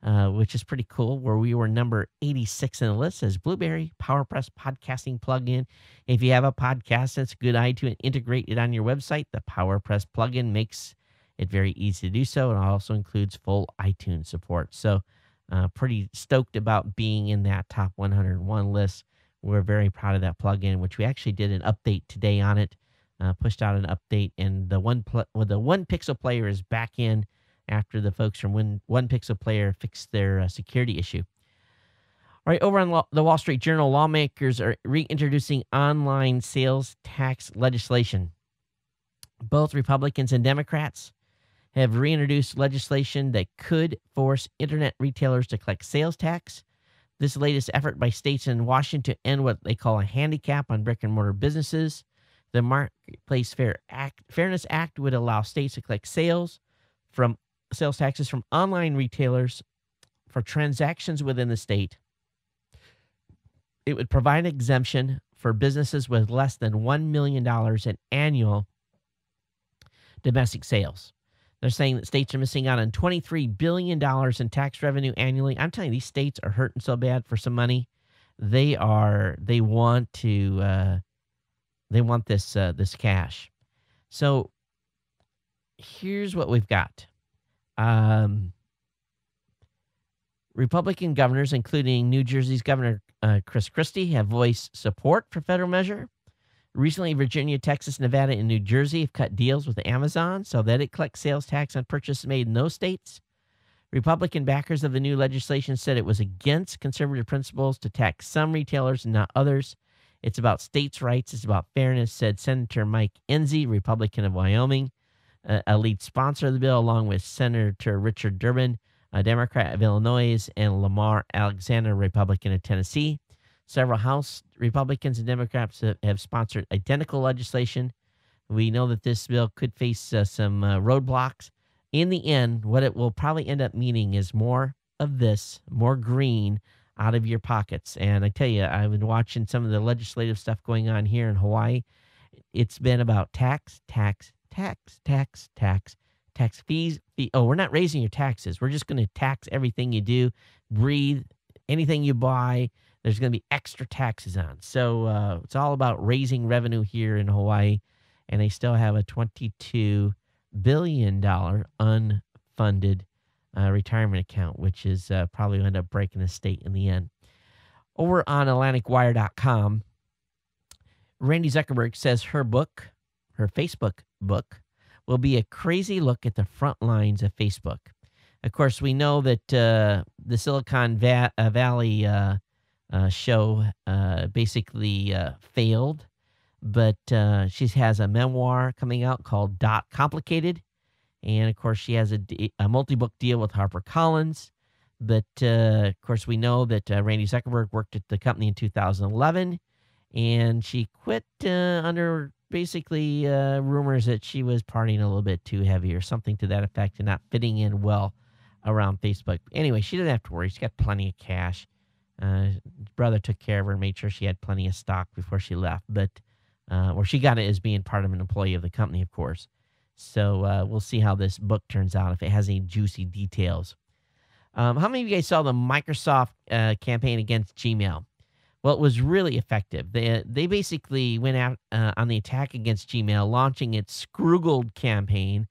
which is pretty cool, where we were number 86 in the list, as Blueberry Powerpress podcasting plugin. If you have a podcast, it's a good idea to integrate it on your website. The Powerpress plugin makes it very easy to do so, and also includes full iTunes support. So pretty stoked about being in that top 101 list. We're very proud of that plugin, which we actually did an update today on it, pushed out an update, and the one pixel player is back in after the folks from One Pixel Player fixed their security issue. All right, over on the Wall Street Journal, lawmakers are reintroducing online sales tax legislation. Both Republicans and Democrats have reintroduced legislation that could force internet retailers to collect sales tax. This latest effort by states in Washington to end what they call a handicap on brick-and-mortar businesses. The Marketplace Fairness Act would allow states to collect sales taxes from online retailers for transactions within the state. It would provide an exemption for businesses with less than $1 million in annual domestic sales. They're saying that states are missing out on $23 billion in tax revenue annually. I'm telling you, these states are hurting so bad for some money. They want this cash. So here's what we've got. Republican governors, including New Jersey's Governor Chris Christie, have voiced support for federal measure. Recently, Virginia, Texas, Nevada, and New Jersey have cut deals with Amazon so that it collects sales tax on purchases made in those states. Republican backers of the new legislation said it was against conservative principles to tax some retailers and not others. It's about states' rights. It's about fairness, said Senator Mike Enzi, Republican of Wyoming, a lead sponsor of the bill, along with Senator Richard Durbin, a Democrat of Illinois, and Lamar Alexander, Republican of Tennessee. Several House Republicans and Democrats have sponsored identical legislation. We know that this bill could face some roadblocks. In the end, what it will probably end up meaning is more of this, more green out of your pockets. And I tell you, I've been watching some of the legislative stuff going on here in Hawaii. It's been about tax fees. Oh, we're not raising your taxes. We're just going to tax everything you do, breathe, anything you buy. There's going to be extra taxes on. So it's all about raising revenue here in Hawaii. And they still have a $22 billion unfunded retirement account, which is probably going to end up breaking the state in the end. Over on AtlanticWire.com, Randy Zuckerberg says her Facebook book, will be a crazy look at the front lines of Facebook. Of course, we know that the Silicon Valley show basically failed, but she has a memoir coming out called Complicated, and of course she has a multi-book deal with HarperCollins. But of course we know that Randy Zuckerberg worked at the company in 2011, and she quit under basically rumors that she was partying a little bit too heavy or something to that effect and not fitting in well around Facebook. Anyway, she didn't have to worry. She's got plenty of cash. His brother took care of her and made sure she had plenty of stock before she left. But or she got it as being part of an employee of the company, of course. So we'll see how this book turns out, if it has any juicy details. How many of you guys saw the Microsoft campaign against Gmail? Well, it was really effective. They basically went out on the attack against Gmail, launching its Scroogled campaign,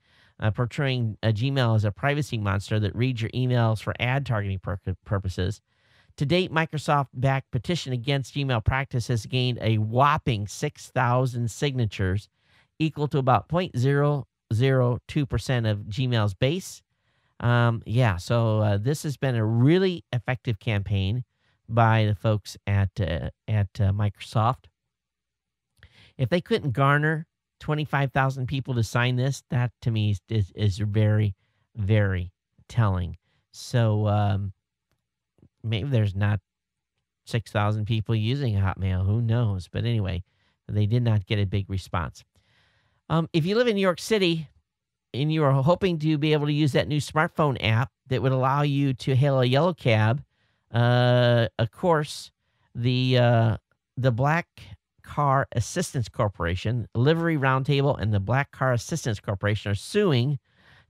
portraying Gmail as a privacy monster that reads your emails for ad targeting purposes. To date, Microsoft-backed petition against Gmail practice has gained a whopping 6,000 signatures, equal to about 0.002% of Gmail's base. So this has been a really effective campaign by the folks at Microsoft. If they couldn't garner 25,000 people to sign this, that to me is very, very telling. So maybe there's not 6,000 people using Hotmail. Who knows? But anyway, they did not get a big response. If you live in New York City and you are hoping to be able to use that new smartphone app that would allow you to hail a yellow cab, of course, the Black Car Assistance Corporation, Livery Roundtable, and the Black Car Assistance Corporation are suing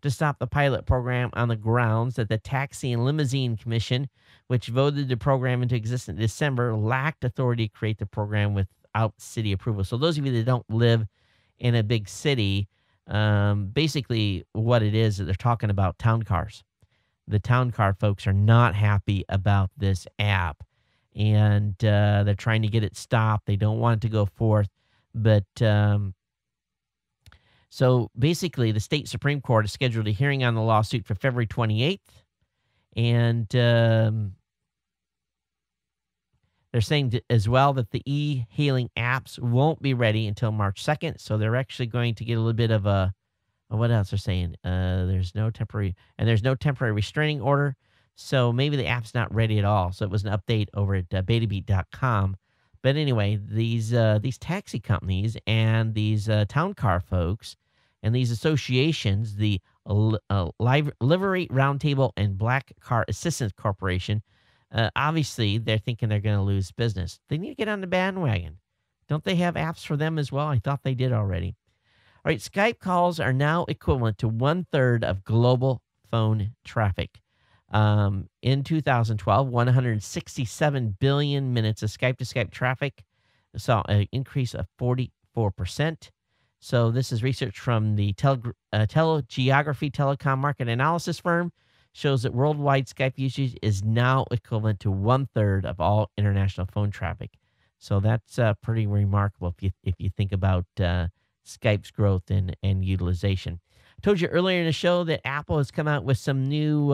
to stop the pilot program on the grounds that the Taxi and Limousine Commission, which voted the program into existence in December, lacked authority to create the program without city approval. So those of you that don't live in a big city, basically what it is that they're talking about town cars. The town car folks are not happy about this app, and they're trying to get it stopped. They don't want it to go forth, but so basically the state Supreme Court has scheduled a hearing on the lawsuit for February 28th, and they're saying as well that the e-hailing apps won't be ready until March 2nd, so they're actually going to get a little bit of a, what else they're saying? There's no temporary restraining order, so maybe the app's not ready at all. So it was an update over at betabeat.com. But anyway, these taxi companies and these town car folks and these associations, the Livery Roundtable and Black Car Assistance Corporation, obviously they're thinking they're going to lose business. They need to get on the bandwagon. Don't they have apps for them as well? I thought they did already. All right, Skype calls are now equivalent to 1/3 of global phone traffic. In 2012, 167 billion minutes of Skype-to-Skype traffic saw an increase of 44%. So this is research from the Telegeography Telecom Market Analysis firm, shows that worldwide Skype usage is now equivalent to 1/3 of all international phone traffic. So that's pretty remarkable if you think about Skype's growth and utilization. I told you earlier in the show that Apple has come out with some new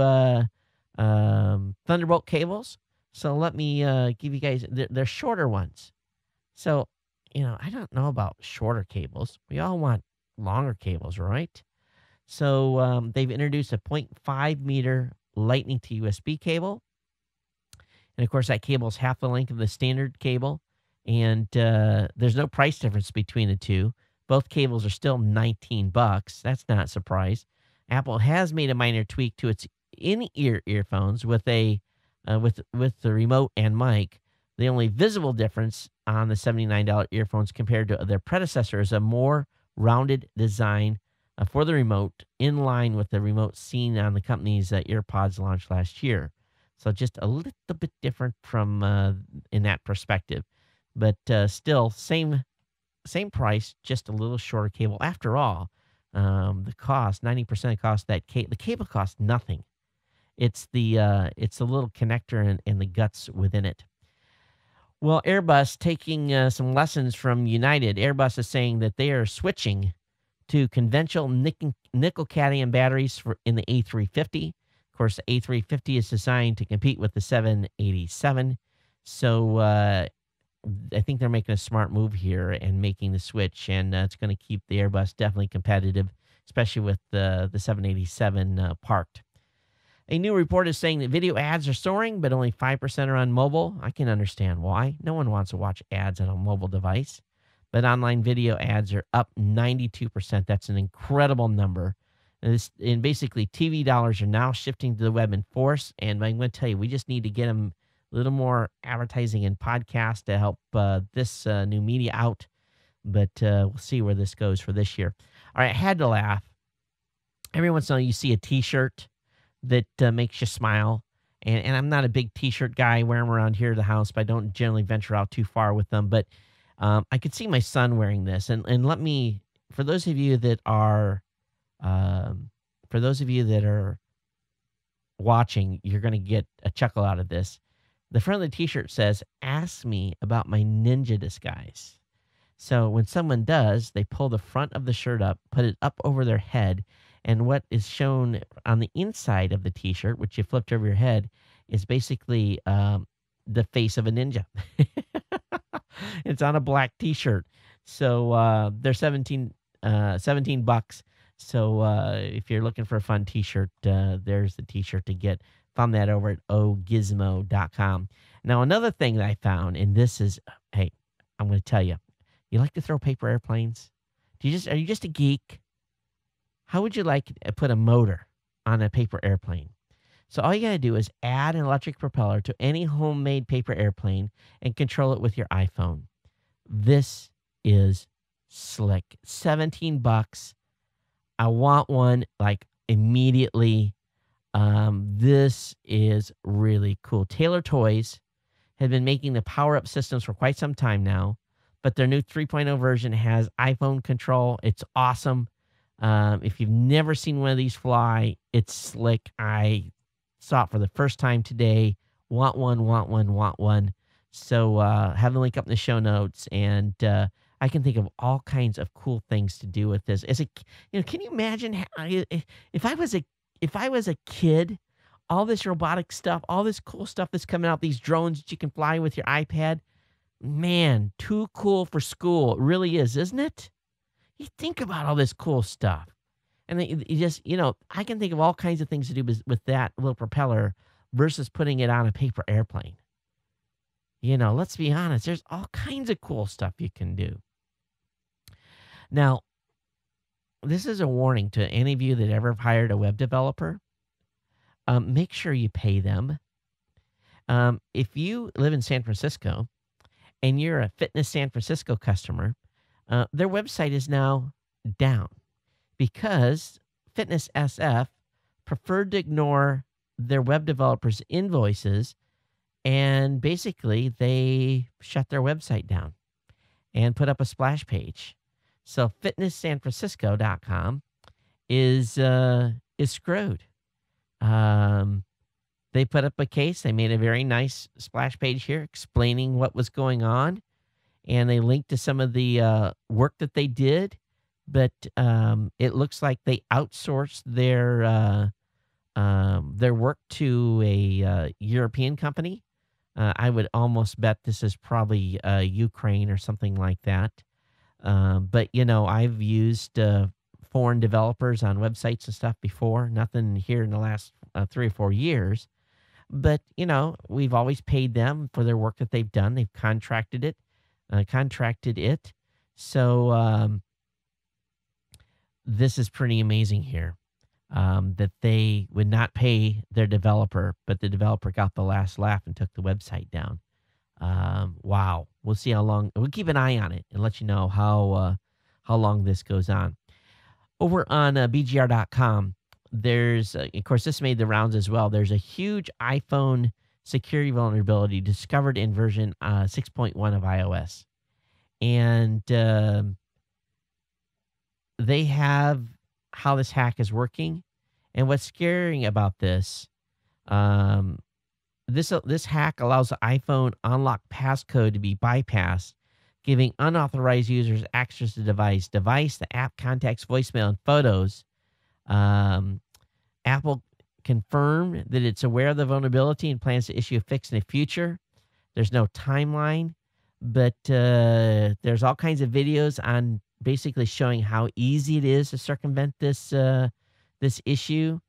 Thunderbolt cables. So let me give you guys, they're shorter ones. So, I don't know about shorter cables. We all want longer cables, right? So they've introduced a 0.5 meter Lightning to USB cable. And of course, that cable is half the length of the standard cable. And there's no price difference between the two. Both cables are still $19. That's not a surprise. Apple has made a minor tweak to its in-ear earphones with the remote and mic. The only visible difference on the $79 earphones compared to their predecessor is a more rounded design for the remote, in line with the remote seen on the company's EarPods launched last year. So just a little bit different from in that perspective, but still same price, just a little shorter cable. After all, the cost, 90% of cost, the cable costs nothing. It's the little connector and the guts within it. Well, Airbus, taking some lessons from United, Airbus is saying that they are switching to conventional nickel-cadmium batteries in the A350. Of course, the A350 is designed to compete with the 787. So I think they're making a smart move here and making the switch, and it's going to keep the Airbus definitely competitive, especially with the 787 parked. A new report is saying that video ads are soaring, but only 5% are on mobile. I can understand why. No one wants to watch ads on a mobile device. But online video ads are up 92%. That's an incredible number. And basically, TV dollars are now shifting to the web in force. And I'm going to tell you, we just need to get them a little more advertising and podcasts to help this new media out. But we'll see where this goes for this year. All right, I had to laugh. Every once in a while, you see a T-shirt that makes you smile. And I'm not a big T-shirt guy. I wear them around here at the house, but I don't generally venture out too far with them. But I could see my son wearing this. And let me, for those of you that are watching, you're going to get a chuckle out of this. The front of the T-shirt says, "Ask me about my ninja disguise." So when someone does, they pull the front of the shirt up, put it up over their head, and what is shown on the inside of the T-shirt, which you flipped over your head, is basically the face of a ninja. It's on a black T-shirt. So they're $17. So if you're looking for a fun T-shirt, there's the T-shirt to get. Found that over at ogizmo.com. Now, another thing that I found, and this is, hey, I'm going to tell you, you like to throw paper airplanes? Are you just a geek? How would you like to put a motor on a paper airplane? So all you got to do is add an electric propeller to any homemade paper airplane and control it with your iPhone. This is slick. $17. I want one like immediately. This is really cool. Taylor Toys have been making the power-up systems for quite some time now, but their new 3.0 version has iPhone control. It's awesome. If you've never seen one of these fly, it's slick. I saw it for the first time today. Want one, want one, want one. So have the link up in the show notes, and I can think of all kinds of cool things to do with this. Can you imagine if I was a kid, all this robotic stuff, all this cool stuff that's coming out, these drones that you can fly with your iPad, man, too cool for school. It really is, isn't it? You think about all this cool stuff. And then you just, I can think of all kinds of things to do with that little propeller versus putting it on a paper airplane. Let's be honest, there's all kinds of cool stuff you can do. Now, this is a warning to any of you that ever have hired a web developer. Make sure you pay them. If you live in San Francisco and you're a Fitness San Francisco customer, their website is now down because Fitness SF preferred to ignore their web developers' invoices, and basically they shut their website down and put up a splash page. So fitnesssanfrancisco.com is screwed. They put up a case. They made a very nice splash page here explaining what was going on, and they linked to some of the work that they did. But it looks like they outsourced their work to a European company. I would almost bet this is probably Ukraine or something like that. But I've used foreign developers on websites and stuff before. Nothing here in the last 3 or 4 years. But, we've always paid them for their work that they've done. They've contracted it. So this is pretty amazing here, that they would not pay their developer, but the developer got the last laugh and took the website down. Wow. We'll see how long. We'll keep an eye on it and let you know how long this goes on. Over on BGR.com, there's, of course, this made the rounds as well. There's a huge iPhone security vulnerability discovered in version 6.1 of iOS. And they have how this hack is working. And what's scary about this, this hack allows the iPhone unlock passcode to be bypassed, giving unauthorized users access to the device, the app, contacts, voicemail, and photos. Apple confirmed that it's aware of the vulnerability and plans to issue a fix in the future. There's no timeline, but there's all kinds of videos on basically showing how easy it is to circumvent this issue.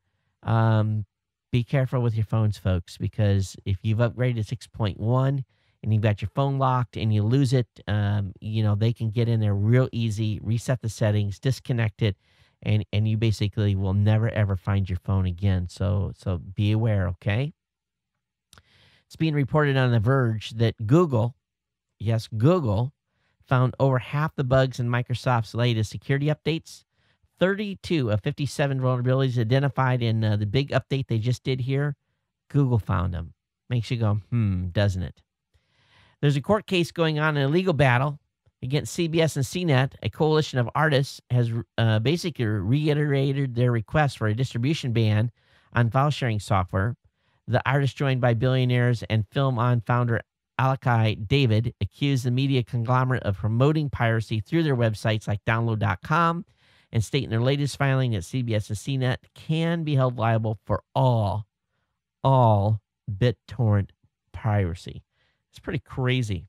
Be careful with your phones, folks, because if you've upgraded to 6.1 and you've got your phone locked and you lose it, they can get in there real easy, reset the settings, disconnect it, and you basically will never, ever find your phone again. So be aware, okay? It's being reported on The Verge that Google, yes, Google, found over half the bugs in Microsoft's latest security updates. 32 of 57 vulnerabilities identified in the big update they just did here. Google found them. Makes you go, doesn't it? There's a court case going on in a legal battle against CBS and CNET. A coalition of artists has basically reiterated their request for a distribution ban on file sharing software. The artists, joined by billionaires and Film On founder Alakai David, accused the media conglomerate of promoting piracy through their websites like download.com, and state in their latest filing that CBS and CNET can be held liable for all BitTorrent piracy. It's pretty crazy.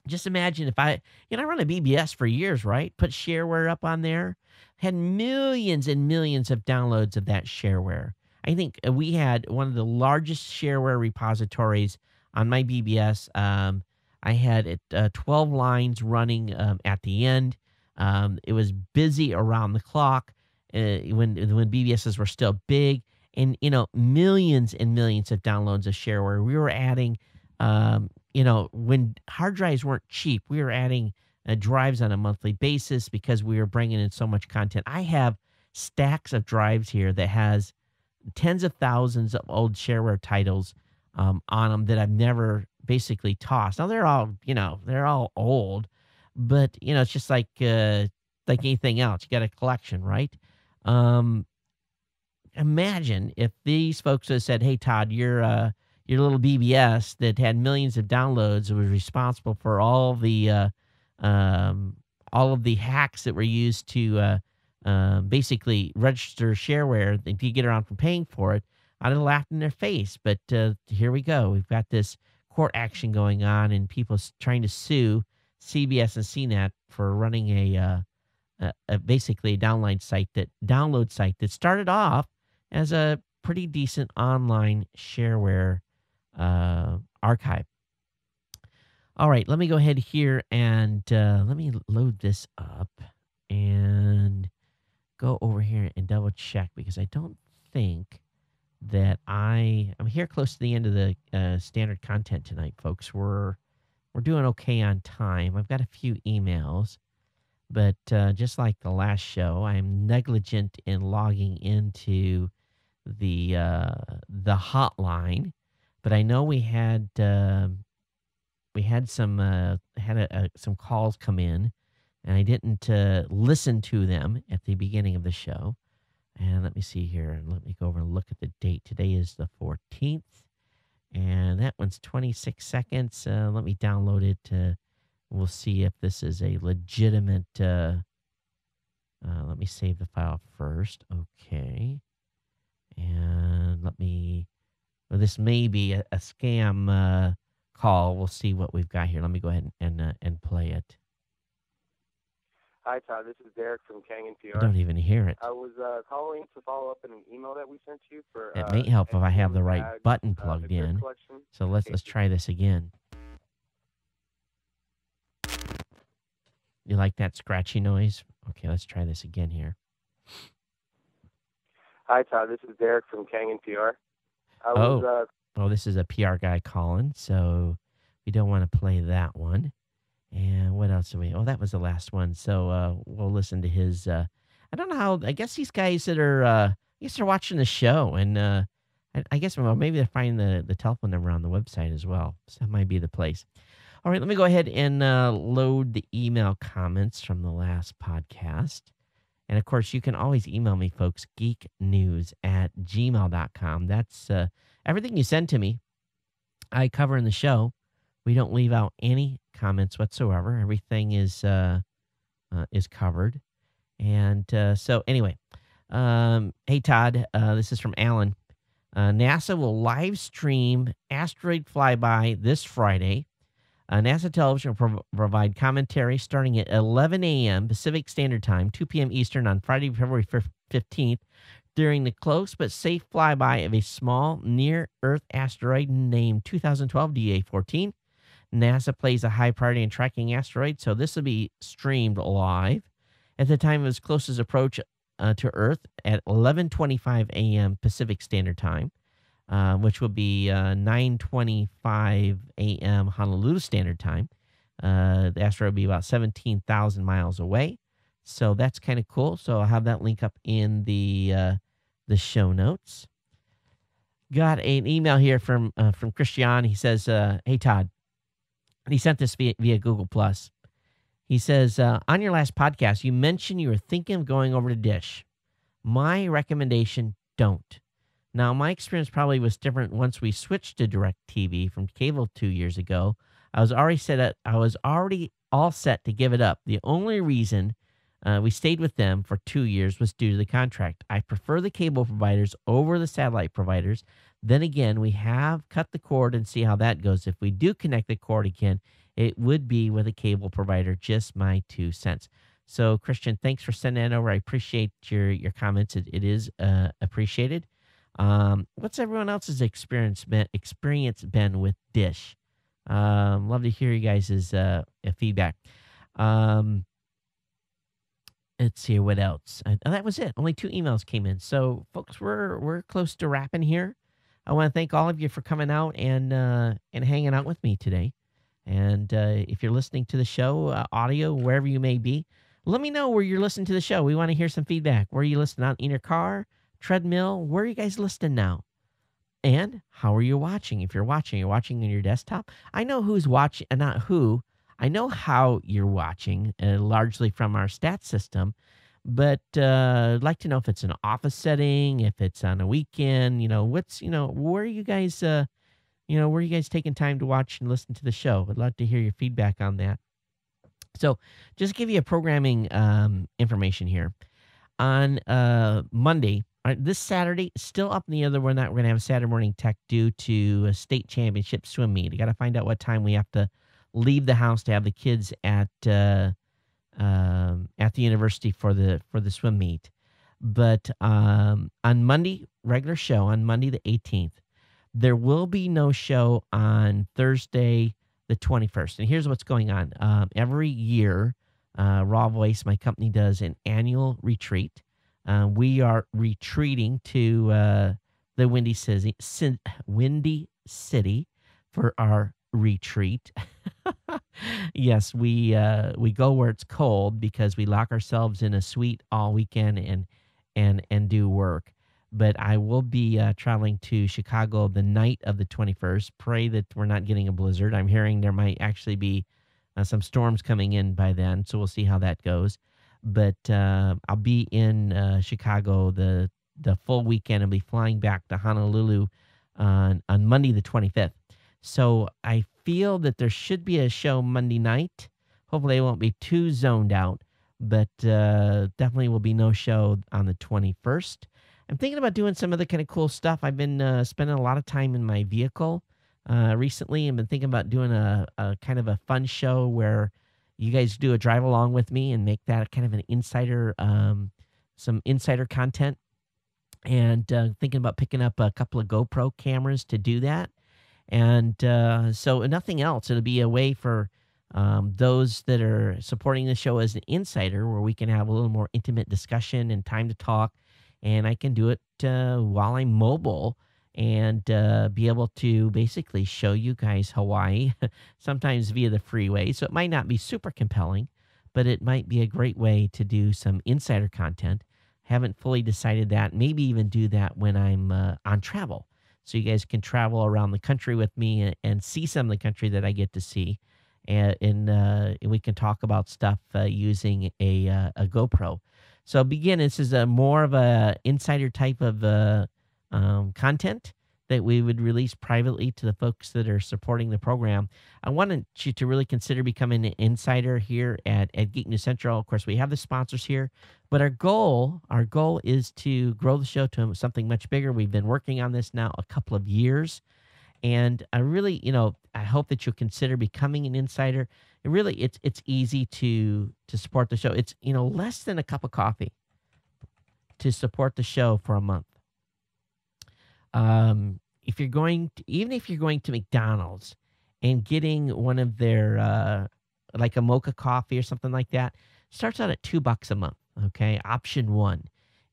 Just imagine if I run a BBS for years, right? Put shareware up on there. Had millions and millions of downloads of that shareware. I think we had one of the largest shareware repositories on my BBS. I had 12 lines running at the end. It was busy around the clock when BBSs were still big, and millions and millions of downloads of shareware. We were adding, when hard drives weren't cheap, we were adding drives on a monthly basis because we were bringing in so much content. I have stacks of drives here that has tens of thousands of old shareware titles on them that I've never basically tossed. Now they're all, they're all old, but it's just like anything else. You got a collection, right? Imagine if these folks had said, "Hey, Todd, your little BBS that had millions of downloads was responsible for all of the hacks that were used to basically register shareware and to get around from paying for it." I'd have laughed in their face. But here we go. We've got this court action going on, and people trying to sue CBS and CNET for running basically a download site that started off as a pretty decent online shareware archive. All right, let me go ahead here and let me load this up and go over here and double check, because I don't think that I'm here close to the end of the standard content tonight, folks. We're doing okay on time. I've got a few emails, but just like the last show, I'm negligent in logging into the hotline. But I know we had some calls come in, and I didn't listen to them at the beginning of the show. And let me see here, and let me go over and look at the date. Today is the 14th, and that one's 26 seconds. Let me download it. We'll see if this is a legitimate. Let me save the file first. Okay, and this may be a scam call. We'll see what we've got here. Let me go ahead and play it. Hi, Todd. This is Derek from Kang PR. I don't even hear it. I was calling to follow up on an email that we sent you for. It may help if I have the right button plugged in. So let's try this again. You like that scratchy noise? Okay, let's try this again here. Hi, Todd. This is Derek from Kang PR. This is a PR guy calling, so we don't want to play that one. And what else do we? Oh, that was the last one. So we'll listen to his. I don't know how. I guess these guys that are. I guess they're watching the show, and I guess maybe they're finding the telephone number on the website as well. So that might be the place. All right, let me go ahead and load the email comments from the last podcast. And of course, you can always email me, folks. geeknews@gmail.com. That's everything you send to me. I cover in the show. We don't leave out any comments whatsoever. Everything is covered. And so anyway, hey, Todd, this is from Alan. NASA will live stream asteroid flyby this Friday. NASA television will provide commentary starting at 11 a.m. Pacific Standard Time, 2 p.m. Eastern on Friday, February 15th, during the close but safe flyby of a small near-Earth asteroid named 2012 DA-14. NASA plays a high priority in tracking asteroids, so this will be streamed live at the time of its closest approach to Earth at 11:25 a.m. Pacific Standard Time, which will be 9:25 a.m. Honolulu Standard Time. The asteroid will be about 17,000 miles away, so that's kind of cool. So I'll have that link up in the show notes. Got an email here from Christian. He says, "Hey Todd." And he sent this via Google+. He says, on your last podcast, you mentioned you were thinking of going over to Dish. My recommendation, don't. Now, my experience probably was different once we switched to DirecTV from cable 2 years ago. I was already all set to give it up. The only reason we stayed with them for 2 years was due to the contract. I prefer the cable providers over the satellite providers. Then again, we have cut the cord and see how that goes. If we do connect the cord again, it would be with a cable provider. Just my 2 cents. So, Christian, thanks for sending that over. I appreciate your comments. It is appreciated. What's everyone else's experience been with Dish? Love to hear you guys' feedback. Let's see what else. That was it. Only 2 emails came in. So, folks, we're close to wrapping here. I want to thank all of you for coming out and hanging out with me today. And if you're listening to the show, audio, wherever you may be, Let me know where you're listening to the show. We want to hear some feedback. Where are you listening on? In your car, treadmill? Where are you guys listening now? And how are you watching? If you're watching on your desktop. I know who's watching, and not who. I know how you're watching, largely from our stat system. But I'd like to know if it's an office setting, if it's on a weekend. Where are you guys? Where are you guys taking time to watch and listen to the show? I'd love to hear your feedback on that. So, just give you a programming information here. On Monday, this Saturday, still up in the air. We're going to have a Saturday morning tech due to a state championship swim meet. I got to find out what time we have to leave the house to have the kids at the university for the swim meet. But on Monday, regular show on Monday the 18th. There will be no show on Thursday the 21st. And here's what's going on. Every year, Raw Voice, my company, does an annual retreat. We are retreating to the Windy City for our retreat. Yes, we go where it's cold because we lock ourselves in a suite all weekend and do work. But I will be traveling to Chicago the night of the 21st. Pray that we're not getting a blizzard. I'm hearing there might actually be some storms coming in by then, so we'll see how that goes. But I'll be in Chicago the full weekend and be flying back to Honolulu on Monday the 25th. So I feel that there should be a show Monday night. Hopefully I won't be too zoned out, but definitely will be no show on the 21st. I'm thinking about doing some other kind of cool stuff. I've been spending a lot of time in my vehicle recently. I've been thinking about doing a kind of a fun show where you guys do a drive along with me and make that kind of an insider, some insider content. And thinking about picking up a couple of GoPro cameras to do that. And so nothing else. It'll be a way for those that are supporting the show as an insider where we can have a little more intimate discussion and time to talk. And I can do it while I'm mobile and be able to basically show you guys Hawaii, sometimes via the freeway. So it might not be super compelling, but it might be a great way to do some insider content. Haven't fully decided that. Maybe even do that when I'm on travel. So you guys can travel around the country with me and see some of the country that I get to see. And we can talk about stuff using a GoPro. So this is a more of a insider type of content that we would release privately to the folks that are supporting the program. I wanted you to really consider becoming an insider here at Geek News Central. Of course, we have the sponsors here, but our goal is to grow the show to something much bigger. We've been working on this now a couple of years, and I really, I hope that you'll consider becoming an insider. It's easy to support the show. It's less than a cup of coffee to support the show for a month. If you're going to McDonald's and getting one of their like a mocha coffee or something like that, starts out at $2 a month. Okay, option one,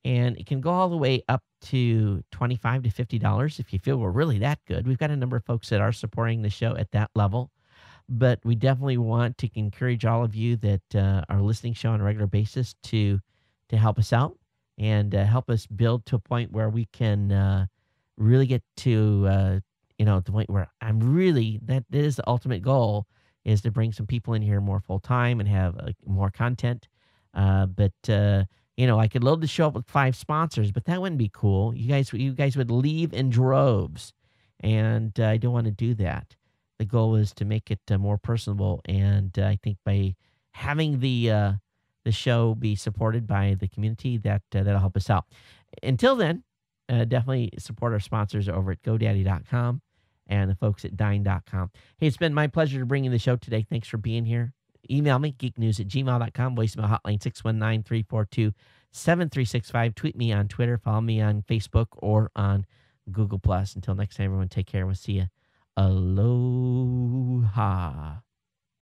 and it can go all the way up to $25 to $50 if you feel we're really that good. We've got a number of folks that are supporting the show at that level. But we definitely want to encourage all of you that are listening to the show on a regular basis to help us out and help us build to a point where we can really get to the point where that is the ultimate goal, is to bring some people in here more full time and have more content. But I could load the show up with 5 sponsors, but that wouldn't be cool. You guys would leave in droves, and I don't want to do that. The goal is to make it more personable, and I think by having the show be supported by the community, that'll help us out. Until then, definitely support our sponsors over at GoDaddy.com and the folks at Dine.com. Hey, it's been my pleasure to bring you the show today. Thanks for being here. Email me, geeknews@gmail.com, voicemail hotline 619-342-7365. Tweet me on Twitter, follow me on Facebook or on Google+. Until next time, everyone, take care. We'll see you. Aloha.